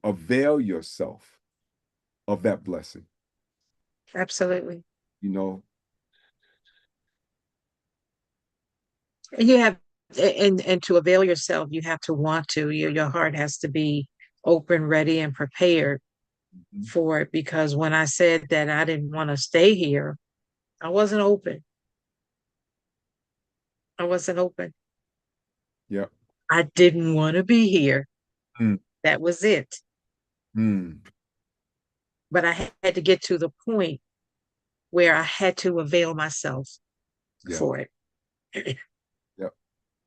Speaker 3: avail yourself of that blessing.
Speaker 2: Absolutely.
Speaker 3: You know,
Speaker 2: You have, and to avail yourself, you have to want to. Your heart has to be open, ready, and prepared for it. Because when I said that I didn't want to stay here, I wasn't open. I wasn't open.
Speaker 3: yeah.
Speaker 2: I didn't want to be here.
Speaker 3: Mm,
Speaker 2: That was it.
Speaker 3: mm,
Speaker 2: But I had to get to the point where I had to avail myself
Speaker 3: yeah,
Speaker 2: for it.
Speaker 3: yeah.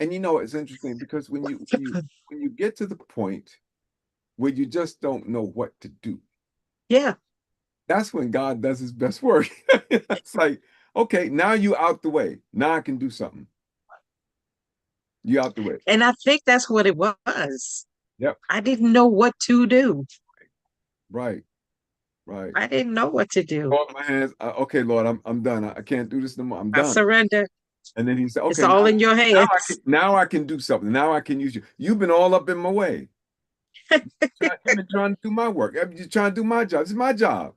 Speaker 3: And it's interesting because when you get to the point where you just don't know what to do,
Speaker 2: Yeah.
Speaker 3: that's when God does his best work. It's like, okay, now you out the way. Now I can do something. You out the way.
Speaker 2: And I think that's what it was.
Speaker 3: Yep.
Speaker 2: I didn't know what to do.
Speaker 3: Right. Right.
Speaker 2: I didn't know what to do.
Speaker 3: Throw up my hands. Okay, Lord, I'm done. I can't do this no more. I'm
Speaker 2: I
Speaker 3: done.
Speaker 2: surrender.
Speaker 3: And then he said,
Speaker 2: It's
Speaker 3: okay,
Speaker 2: all in your hands.
Speaker 3: now I can do something. Now I can use you. You've been all up in my way. You've been trying to do my work. You're trying to do my job. It's my job.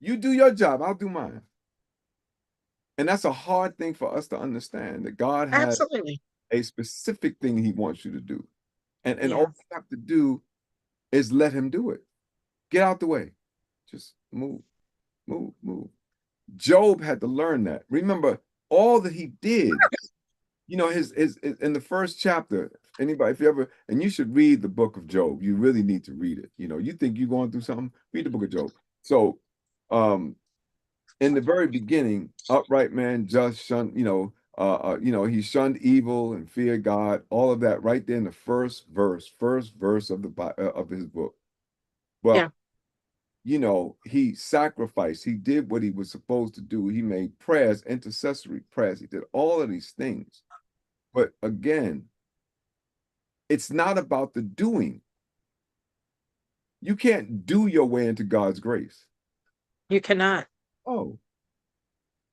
Speaker 3: You do your job. I'll do mine. And that's a hard thing for us to understand, that God has
Speaker 2: Absolutely.
Speaker 3: a specific thing he wants you to do. And all
Speaker 2: Yeah.
Speaker 3: you have to do is let him do it. Get out the way. Just move, move, move. Job had to learn that. Remember, all that he did, his in the first chapter, anybody, if you ever, and you should read the book of Job. You really need to read it. You think you're going through something, read the book of Job. So, in the very beginning, upright man just shunned, he shunned evil and feared God, all of that right there in the first verse of of his book.
Speaker 2: Yeah.
Speaker 3: Well, he sacrificed, he did what he was supposed to do. He made prayers, intercessory prayers, he did all of these things. But again, it's not about the doing. You can't do your way into God's grace.
Speaker 2: You cannot.
Speaker 3: Oh,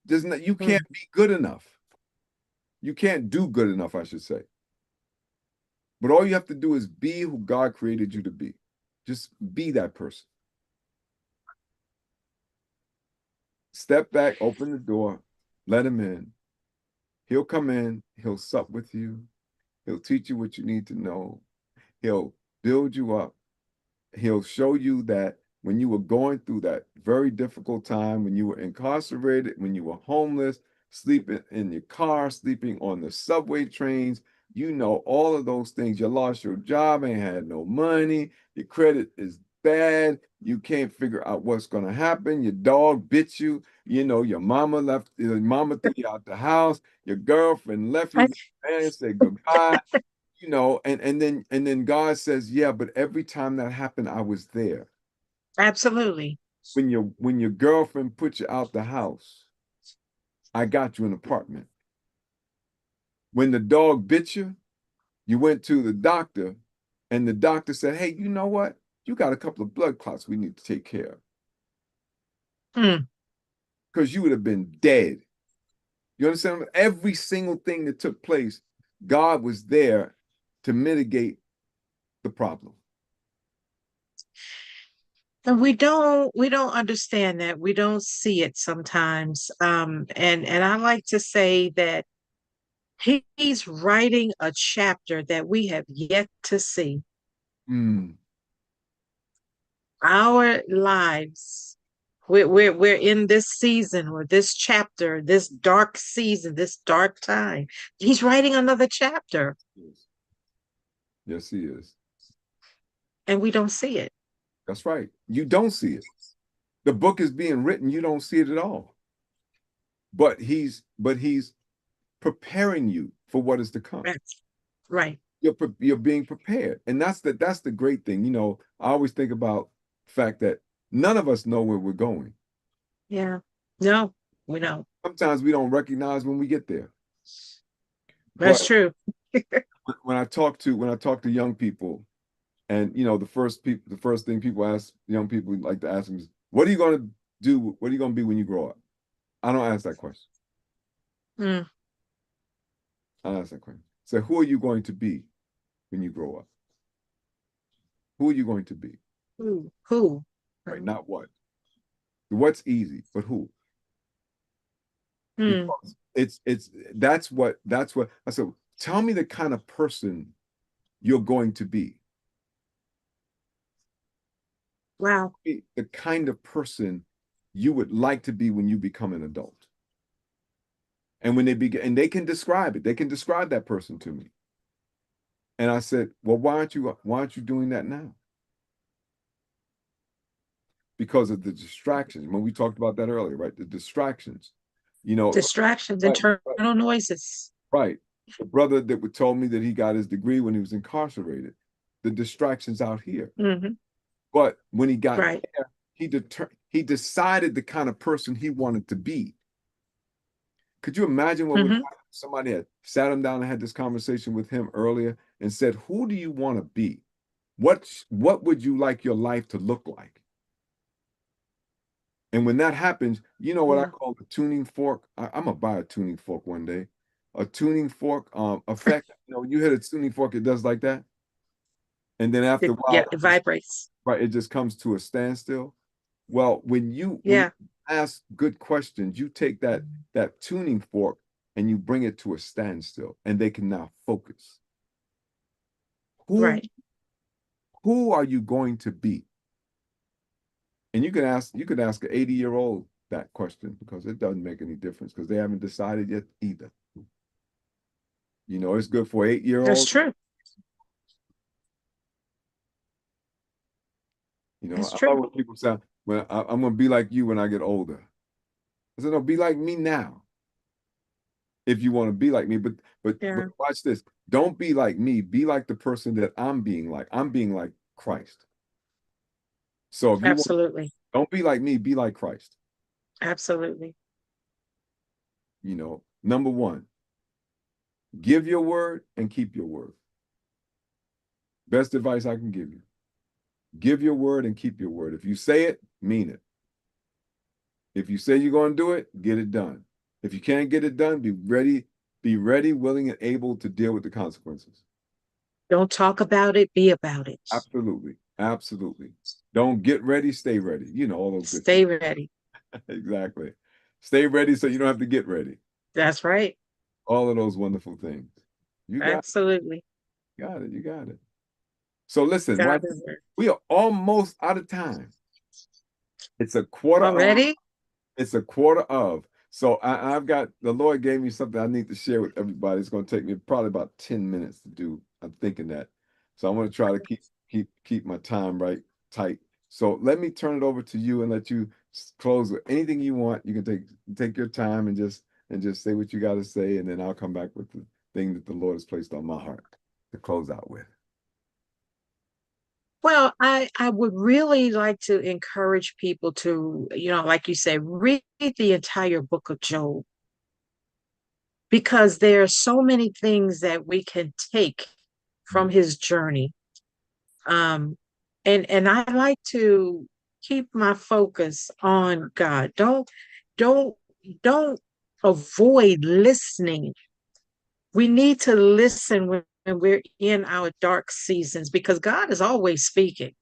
Speaker 3: you
Speaker 2: Mm.
Speaker 3: can't be good enough. You can't do good enough, I should say. But all you have to do is be who God created you to be. Just be that person. Step back, open the door, let him in. He'll come in, he'll sup with you, he'll teach you what you need to know, he'll build you up, he'll show you that when you were going through that very difficult time, when you were incarcerated, when you were homeless, sleeping in your car, sleeping on the subway trains, all of those things. You lost your job, ain't had no money, your credit is bad, you can't figure out what's going to happen, your dog bit you, your mama threw you out the house, your girlfriend left you, and said goodbye. And then God says, yeah, but every time that happened, I was there.
Speaker 2: Absolutely.
Speaker 3: When your girlfriend put you out the house, I got you an apartment. When the dog bit you, you went to the doctor, and the doctor said, hey, you know what? You got a couple of blood clots we need to take care of. Because you would have been dead. You understand? Every single thing that took place, God was there to mitigate the problem.
Speaker 2: And we don't understand that. We don't see it sometimes. And I like to say that he's writing a chapter that we have yet to see. Our lives, we're in this season or this chapter, this dark season, this dark time. He's writing another chapter.
Speaker 3: Yes, he is.
Speaker 2: And we don't see it.
Speaker 3: That's right. You don't see it. The book is being written, you don't see it at all. But he's preparing you for what is to come.
Speaker 2: Right.
Speaker 3: You're being prepared. And that's the great thing. You know, I always think about the fact that none of us know where we're going.
Speaker 2: Yeah. No, we don't.
Speaker 3: Sometimes we don't recognize when we get there.
Speaker 2: That's true.
Speaker 3: when I talk to young people, and you know, the first thing people ask young people like to ask them is, what are you going to do? What are you going to be when you grow up? I don't ask that question. I don't ask that question. So who are you going to be when you grow up? Who are you going to be?
Speaker 2: Who?
Speaker 3: Right, not what. What's easy, but who? Because that's what I said. Tell me the kind of person you're going to be.
Speaker 2: Wow.
Speaker 3: The kind of person you would like to be when you become an adult. And when they can describe it, they can describe that person to me. And I said, well, why aren't you doing that now? Because of the distractions. When we talked about that earlier, right? The distractions, you know.
Speaker 2: Distractions, internal noises.
Speaker 3: Right. The brother that told me that he got his degree when he was incarcerated, the distractions out here. But when he got there, he decided the kind of person he wanted to be. Could you imagine what would happen if somebody had sat him down and had this conversation with him earlier and said, who do you want to be? What would you like your life to look like? And when that happens, you know what I call the tuning fork? I'm going to buy a tuning fork one day. A tuning fork effect. You know, you hit a tuning fork, it does like that. And then after a while,
Speaker 2: it vibrates.
Speaker 3: Right, it just comes to a standstill. Well, when you ask good questions, you take that tuning fork and you bring it to a standstill, and they can now focus. Who are you going to be? And you could ask an 80-year-old that question, because it doesn't make any difference, because they haven't decided yet either. You know, it's good for 8-year-olds.
Speaker 2: That's true.
Speaker 3: You know, I love when people say, well, I'm going to be like you when I get older. I said, no, be like me now. If you want to be like me, but watch this. Don't be like me. Be like the person that I'm being like. I'm being like Christ. So if you don't be like me, be like Christ.
Speaker 2: Absolutely.
Speaker 3: You know, number one, give your word and keep your word. Best advice I can give you. Give your word and keep your word. If you say it, mean it. If you say you're going to do it, get it done. If you can't get it done, be ready, willing, and able to deal with the consequences.
Speaker 2: Don't talk about it, be about it.
Speaker 3: Absolutely. Absolutely. Don't get ready, stay ready. You know, all those good
Speaker 2: Stay
Speaker 3: things.
Speaker 2: ready.
Speaker 3: Exactly. Stay ready so you don't have to get ready.
Speaker 2: That's right.
Speaker 3: All of those wonderful things. You got
Speaker 2: Absolutely.
Speaker 3: it. Got it. You got it. So listen, we are almost out of time. It's a quarter
Speaker 2: already.
Speaker 3: It's a quarter of. So I've got, the Lord gave me something I need to share with everybody. It's going to take me probably about 10 minutes to do. I'm thinking that. So I'm going to try to keep my time tight. So let me turn it over to you and let you close with anything you want. You can take your time and just say what you got to say, and then I'll come back with the thing that the Lord has placed on my heart to close out with.
Speaker 2: Well, I would really like to encourage people to, like you said, read the entire book of Job. because there are so many things that we can take from
Speaker 3: Mm.
Speaker 2: his journey. And I like to keep my focus on God. Don't don't avoid listening. We need to listen when we're in our dark seasons, because God is always speaking.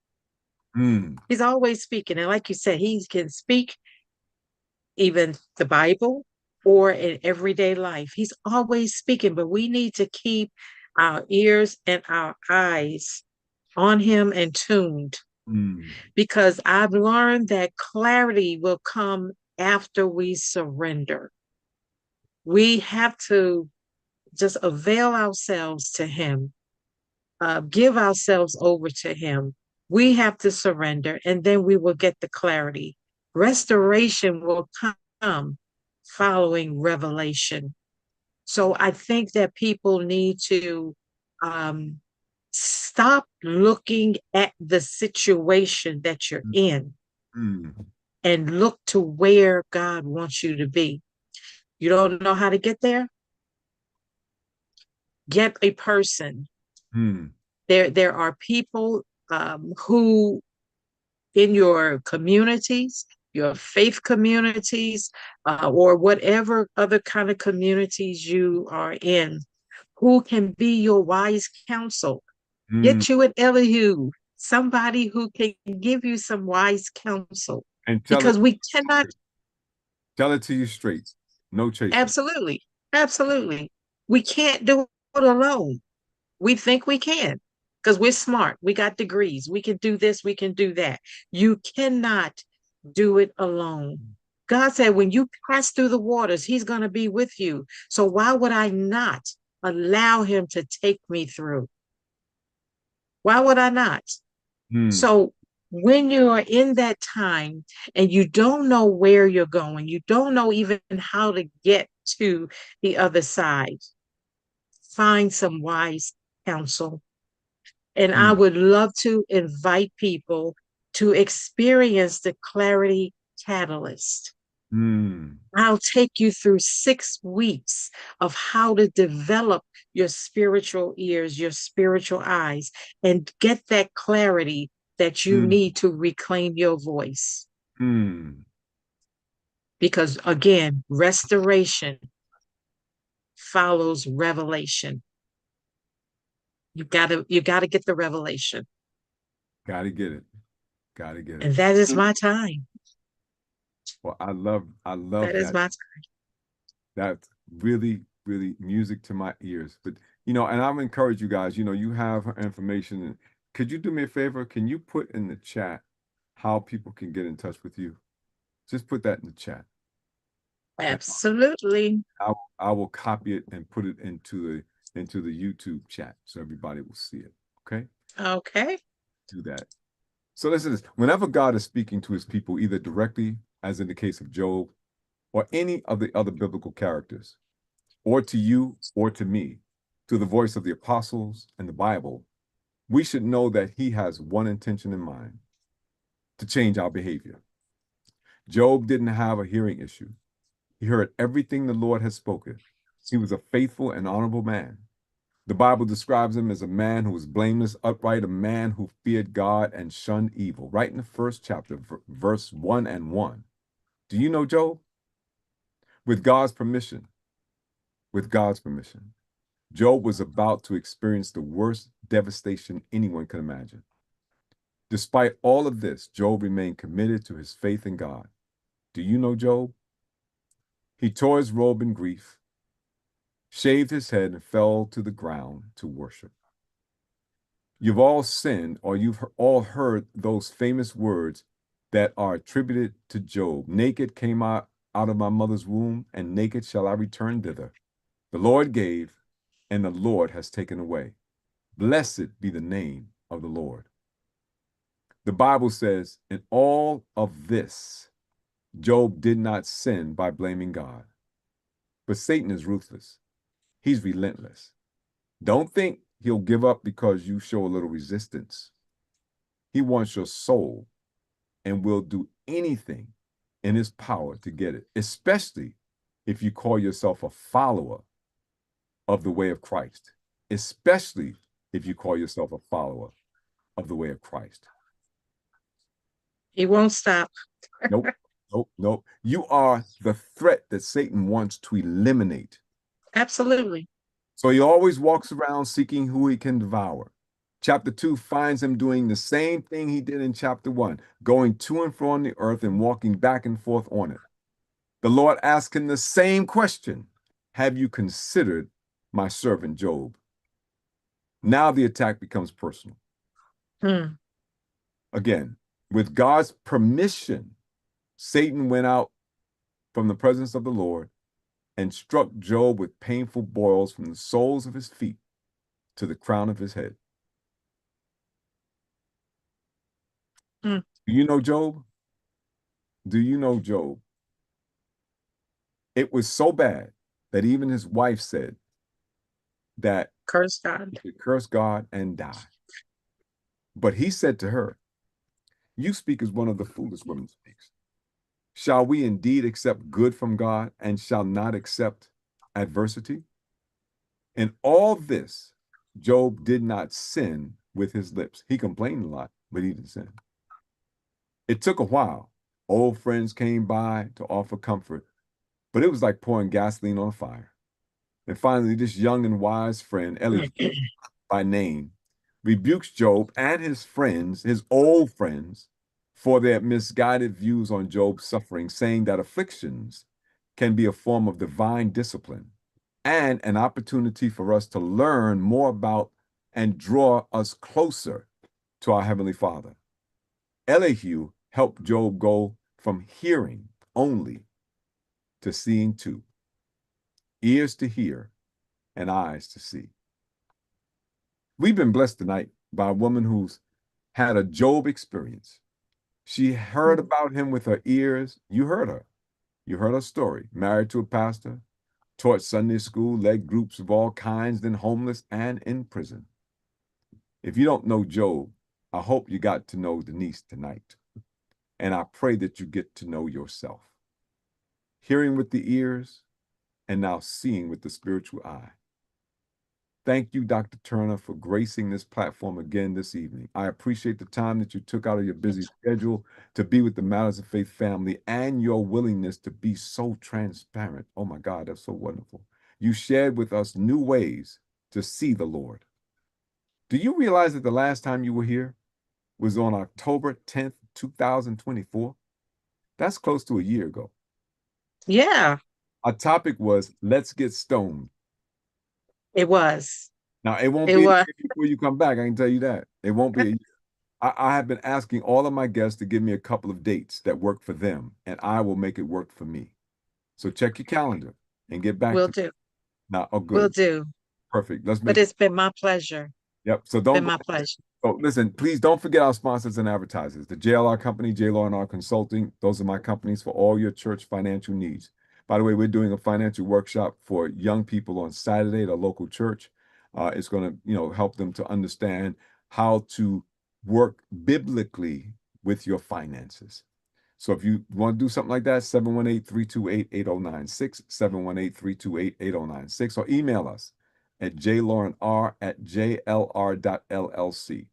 Speaker 3: Mm.
Speaker 2: He's always speaking. And like you said, he can speak even the Bible or in everyday life. He's always speaking, but we need to keep our ears and our eyes on him and tuned,
Speaker 3: Mm.
Speaker 2: because I've learned that clarity will come after we surrender. We have to just avail ourselves to him, give ourselves over to him. We have to surrender, and then we will get the clarity. Restoration will come following revelation. So I think that people need to um, stop looking at the situation that you're in
Speaker 3: Mm.
Speaker 2: and look to where God wants you to be. You don't know how to get there? Get a person.
Speaker 3: Mm.
Speaker 2: There are people who in your communities, your faith communities, or whatever other kind of communities you are in, who can be your wise counsel.
Speaker 3: Mm.
Speaker 2: Get you an Elihu, somebody who can give you some wise counsel,
Speaker 3: And
Speaker 2: because we cannot.
Speaker 3: tell it to you straight. No chaser.
Speaker 2: Absolutely, absolutely. We can't do it alone. We think we can because we're smart. We got degrees. We can do this, we can do that. You cannot do it alone. God said, when you pass through the waters, he's going to be with you. So why would I not allow him to take me through? Why would I not?
Speaker 3: Mm.
Speaker 2: So when you are in that time and you don't know where you're going, you don't know even how to get to the other side, find some wise counsel. And I
Speaker 3: Mm.
Speaker 2: would love to invite people to experience the Clarity Catalyst.
Speaker 3: Mm.
Speaker 2: I'll take you through 6 weeks of how to develop your spiritual ears, your spiritual eyes, and get that clarity that you
Speaker 3: Mm.
Speaker 2: need to reclaim your voice.
Speaker 3: Mm.
Speaker 2: Because again, restoration follows revelation. You gotta get the revelation.
Speaker 3: Gotta get it. Gotta get it.
Speaker 2: And that is my time.
Speaker 3: Well, I love
Speaker 2: That is
Speaker 3: that.
Speaker 2: my time.
Speaker 3: That's really, really music to my ears. But and I'm encourage you guys, you have her information. And could you do me a favor? Can you put in the chat how people can get in touch with you? Just put that in the chat. And
Speaker 2: Absolutely.
Speaker 3: I will copy it and put it into the YouTube chat so everybody will see it. Okay?
Speaker 2: Okay.
Speaker 3: Do that. So listen to this. Whenever God is speaking to his people, either directly, as in the case of Job, or any of the other biblical characters, or to you or to me, to the voice of the apostles and the Bible, we should know that he has one intention in mind: to change our behavior. Job didn't have a hearing issue. He heard everything the Lord had spoken. He was a faithful and honorable man. The Bible describes him as a man who was blameless, upright, a man who feared God and shunned evil, right in the first chapter, verse 1 and 1. Do you know Job? With God's permission, with God's permission, Job was about to experience the worst devastation anyone could imagine. Despite all of this, Job remained committed to his faith in God. Do you know Job? He tore his robe in grief, shaved his head, and fell to the ground to worship. You've all sinned, or you've all heard those famous words that are attributed to Job. Naked came I out of my mother's womb, and naked shall I return thither. The Lord gave, and the Lord has taken away. Blessed be the name of the Lord. The Bible says, in all of this, Job did not sin by blaming God. But Satan is ruthless. He's relentless. Don't think he'll give up because you show a little resistance. He wants your soul and will do anything in his power to get it, especially if you call yourself a follower of the way of Christ, especially if you call yourself a follower of the way of Christ.
Speaker 2: He won't stop.
Speaker 3: Nope, nope, nope. You are the threat that Satan wants to eliminate.
Speaker 2: Absolutely.
Speaker 3: So he always walks around seeking who he can devour. Chapter 2 finds him doing the same thing he did in chapter 1, going to and fro on the earth and walking back and forth on it. The Lord asked him the same question: have you considered my servant Job? Now the attack becomes personal. Again, with God's permission, Satan went out from the presence of the Lord and struck Job with painful boils from the soles of his feet to the crown of his head. Do you know Job? Do you know Job? It was so bad that even his wife said that
Speaker 2: Curse God.
Speaker 3: he should curse God and die. But he said to her, you speak as one of the foolish women speaks. Shall we indeed accept good from God and shall not accept adversity? In all this, Job did not sin with his lips. He complained a lot, but he didn't sin. It took a while. Old friends came by to offer comfort, but it was like pouring gasoline on a fire. And finally, this young and wise friend, Eliphaz by name, rebukes Job and his friends, his old friends, for their misguided views on Job's suffering, saying that afflictions can be a form of divine discipline and an opportunity for us to learn more about and draw us closer to our Heavenly Father. Elihu helped Job go from hearing only to seeing too, ears to hear and eyes to see. We've been blessed tonight by a woman who's had a Job experience. She heard about him with her ears. You heard her. You heard her story. Married to a pastor, taught Sunday school, led groups of all kinds, then homeless and in prison. If you don't know Job, I hope you got to know Denise tonight. And I pray that you get to know yourself. Hearing with the ears and now seeing with the spiritual eye. Thank you, Dr. Turner, for gracing this platform again this evening. I appreciate the time that you took out of your busy schedule to be with the Matters of Faith family and your willingness to be so transparent. Oh my God, that's so wonderful. You shared with us new ways to see the Lord. Do you realize that the last time you were here was on October 10th, 2024? That's close to a year ago.
Speaker 2: Yeah.
Speaker 3: Our topic was, let's get stoned.
Speaker 2: It was.
Speaker 3: Now, it won't be before you come back. I can tell you that. It won't be. I have been asking all of my guests to give me a couple of dates that work for them, and I will make it work for me. So check your calendar and get back
Speaker 2: Will
Speaker 3: to
Speaker 2: do.
Speaker 3: me. Now, oh, good.
Speaker 2: Will do.
Speaker 3: Perfect. Let's make
Speaker 2: But it's been my pleasure.
Speaker 3: Yep. So don't
Speaker 2: Been my pleasure.
Speaker 3: So listen, please don't forget our sponsors and advertisers. The JLR Company, JLR Consulting. Those are my companies for all your church financial needs. By the way, we're doing a financial workshop for young people on Saturday at a local church. It's going to, help them to understand how to work biblically with your finances. So if you want to do something like that, 718-328-8096, 718-328-8096, or email us at jlaurenr@jlr.llc.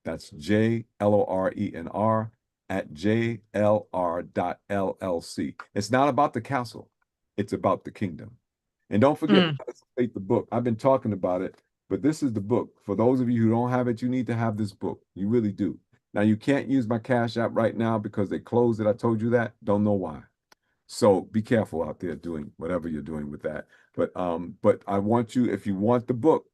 Speaker 3: That's JLORENR@jlr.llc. It's not about the castle. It's about the kingdom. And don't forget the book. I've been talking about it, but this is the book. For those of you who don't have it, you need to have this book. You really do. Now, you can't use my Cash App right now because they closed it. I told you that. Don't know why. So be careful out there doing whatever you're doing with that. But I want you, if you want the book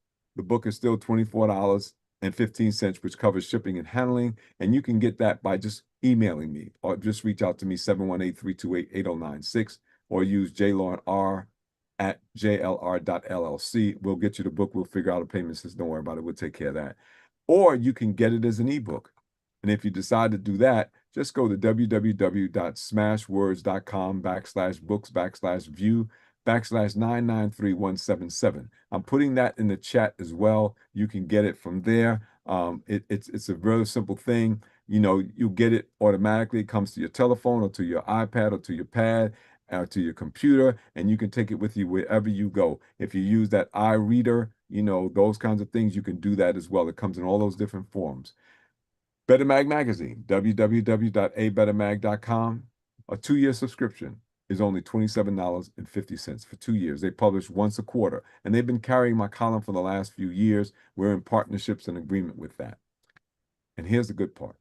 Speaker 3: is still $24.15, which covers shipping and handling. And you can get that by just emailing me or just reach out to me, 718-328-8096, or use jlaurenr@jlr.llc. We'll get you the book. We'll figure out a payment system. Don't worry about it. We'll take care of that. Or you can get it as an ebook. And if you decide to do that, just go to www.smashwords.com/books/view/993177. I'm putting that in the chat as well. You can get it from there. It's a very simple thing. You get it automatically. It comes to your telephone or to your iPad or to your pad. to your computer, and you can take it with you wherever you go. If you use that iReader, you know, those kinds of things, you can do that as well. It comes in all those different forms. Better Mag Magazine, www.abettermag.com. A 2-year subscription is only $27.50 for 2 years. They publish once a quarter, and they've been carrying my column for the last few years. We're in partnerships and agreement with that. And here's the good part.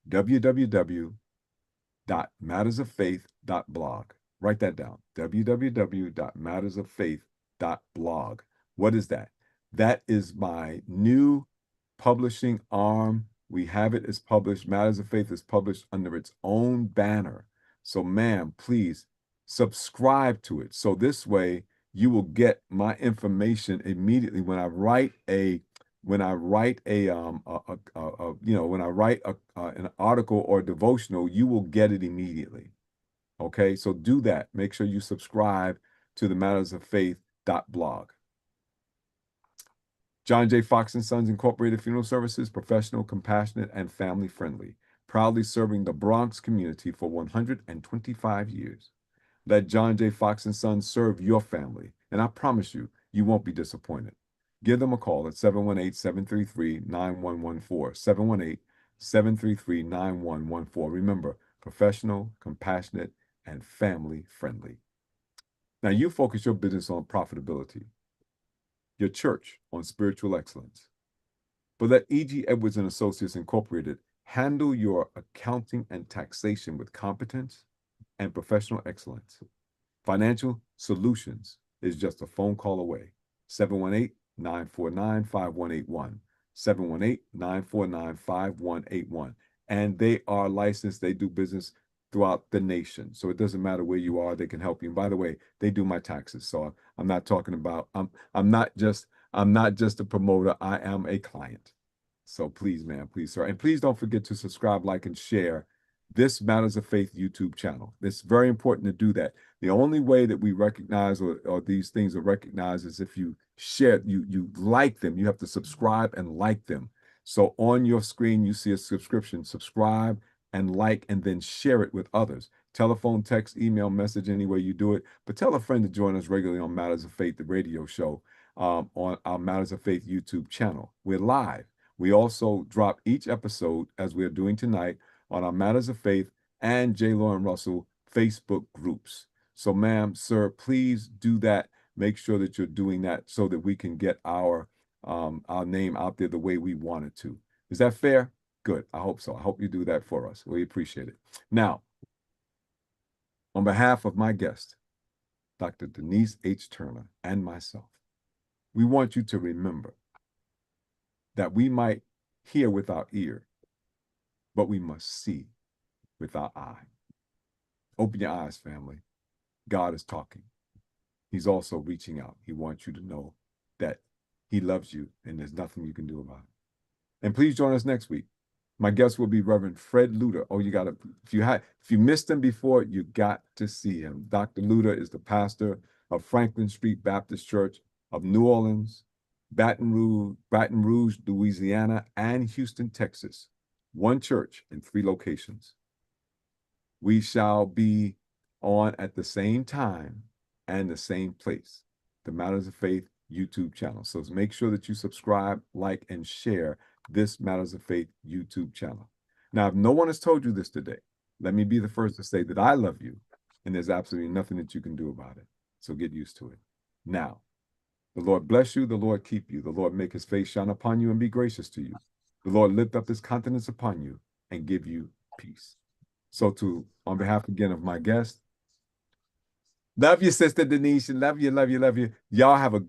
Speaker 3: www.mattersoffaith.blog. Write that down. www.mattersoffaith.blog. What is that? That is my new publishing arm. We have it as published. Matters of Faith is published under its own banner. So, ma'am, please subscribe to it. So this way you will get my information immediately when I write an article or devotional, you will get it immediately. Okay, so do that. Make sure you subscribe to the Matters of Faith.blog. John J. Fox & Sons Incorporated Funeral Services, professional, compassionate, and family-friendly, proudly serving the Bronx community for 125 years. Let John J. Fox & Sons serve your family, and I promise you, you won't be disappointed. Give them a call at 718-733-9114, 718-733-9114. Remember, professional, compassionate, and family-friendly. Now, you focus your business on profitability, your church on spiritual excellence. But let E.G. Edwards & Associates Incorporated handle your accounting and taxation with competence and professional excellence. Financial Solutions is just a phone call away. 718-949-5181. 718-949-5181. And they are licensed. They do business throughout the nation. So it doesn't matter where you are, they can help you. And by the way, they do my taxes. So I'm not talking about, I'm not just a promoter, I am a client. So please, man, please, sir. And please don't forget to subscribe, like, and share this Matters of Faith YouTube channel. It's very important to do that. The only way that we recognize or these things are recognized is if you share, you like them. You have to subscribe and like them. So on your screen, you see a subscription, subscribe and like, and then share it with others. Telephone, text, email, message, any way you do it. But tell a friend to join us regularly on Matters of Faith, the radio show, on our Matters of Faith YouTube channel. We're live. We also drop each episode, as we're doing tonight, on our Matters of Faith and J. Lauren Russell Facebook groups. So, ma'am, sir, please do that. Make sure that you're doing that so that we can get our name out there the way we want it to. Is that fair? Good. I hope so. I hope you do that for us. We appreciate it. Now, on behalf of my guest, Dr. Denise H. Turner, and myself, we want you to remember that we might hear with our ear, but we must see with our eye. Open your eyes, family. God is talking. He's also reaching out. He wants you to know that he loves you and there's nothing you can do about it. And please join us next week. My guest will be Reverend Fred Luter. Oh, if you missed him before, you got to see him. Dr. Luter is the pastor of Franklin Street Baptist Church of New Orleans, Baton Rouge, Louisiana, and Houston, Texas. One church in 3 locations. We shall be on at the same time and the same place, the Matters of Faith YouTube channel. So make sure that you subscribe, like, and share this Matters of Faith YouTube channel. Now, if no one has told you this today, let me be the first to say that I love you, and there's absolutely nothing that you can do about it. So get used to it. Now, the Lord bless you, the Lord keep you, the Lord make his face shine upon you and be gracious to you. The Lord lift up his countenance upon you and give you peace. So on behalf again of my guest, love you, Sister Denise. Love you, love you, love you. Y'all have a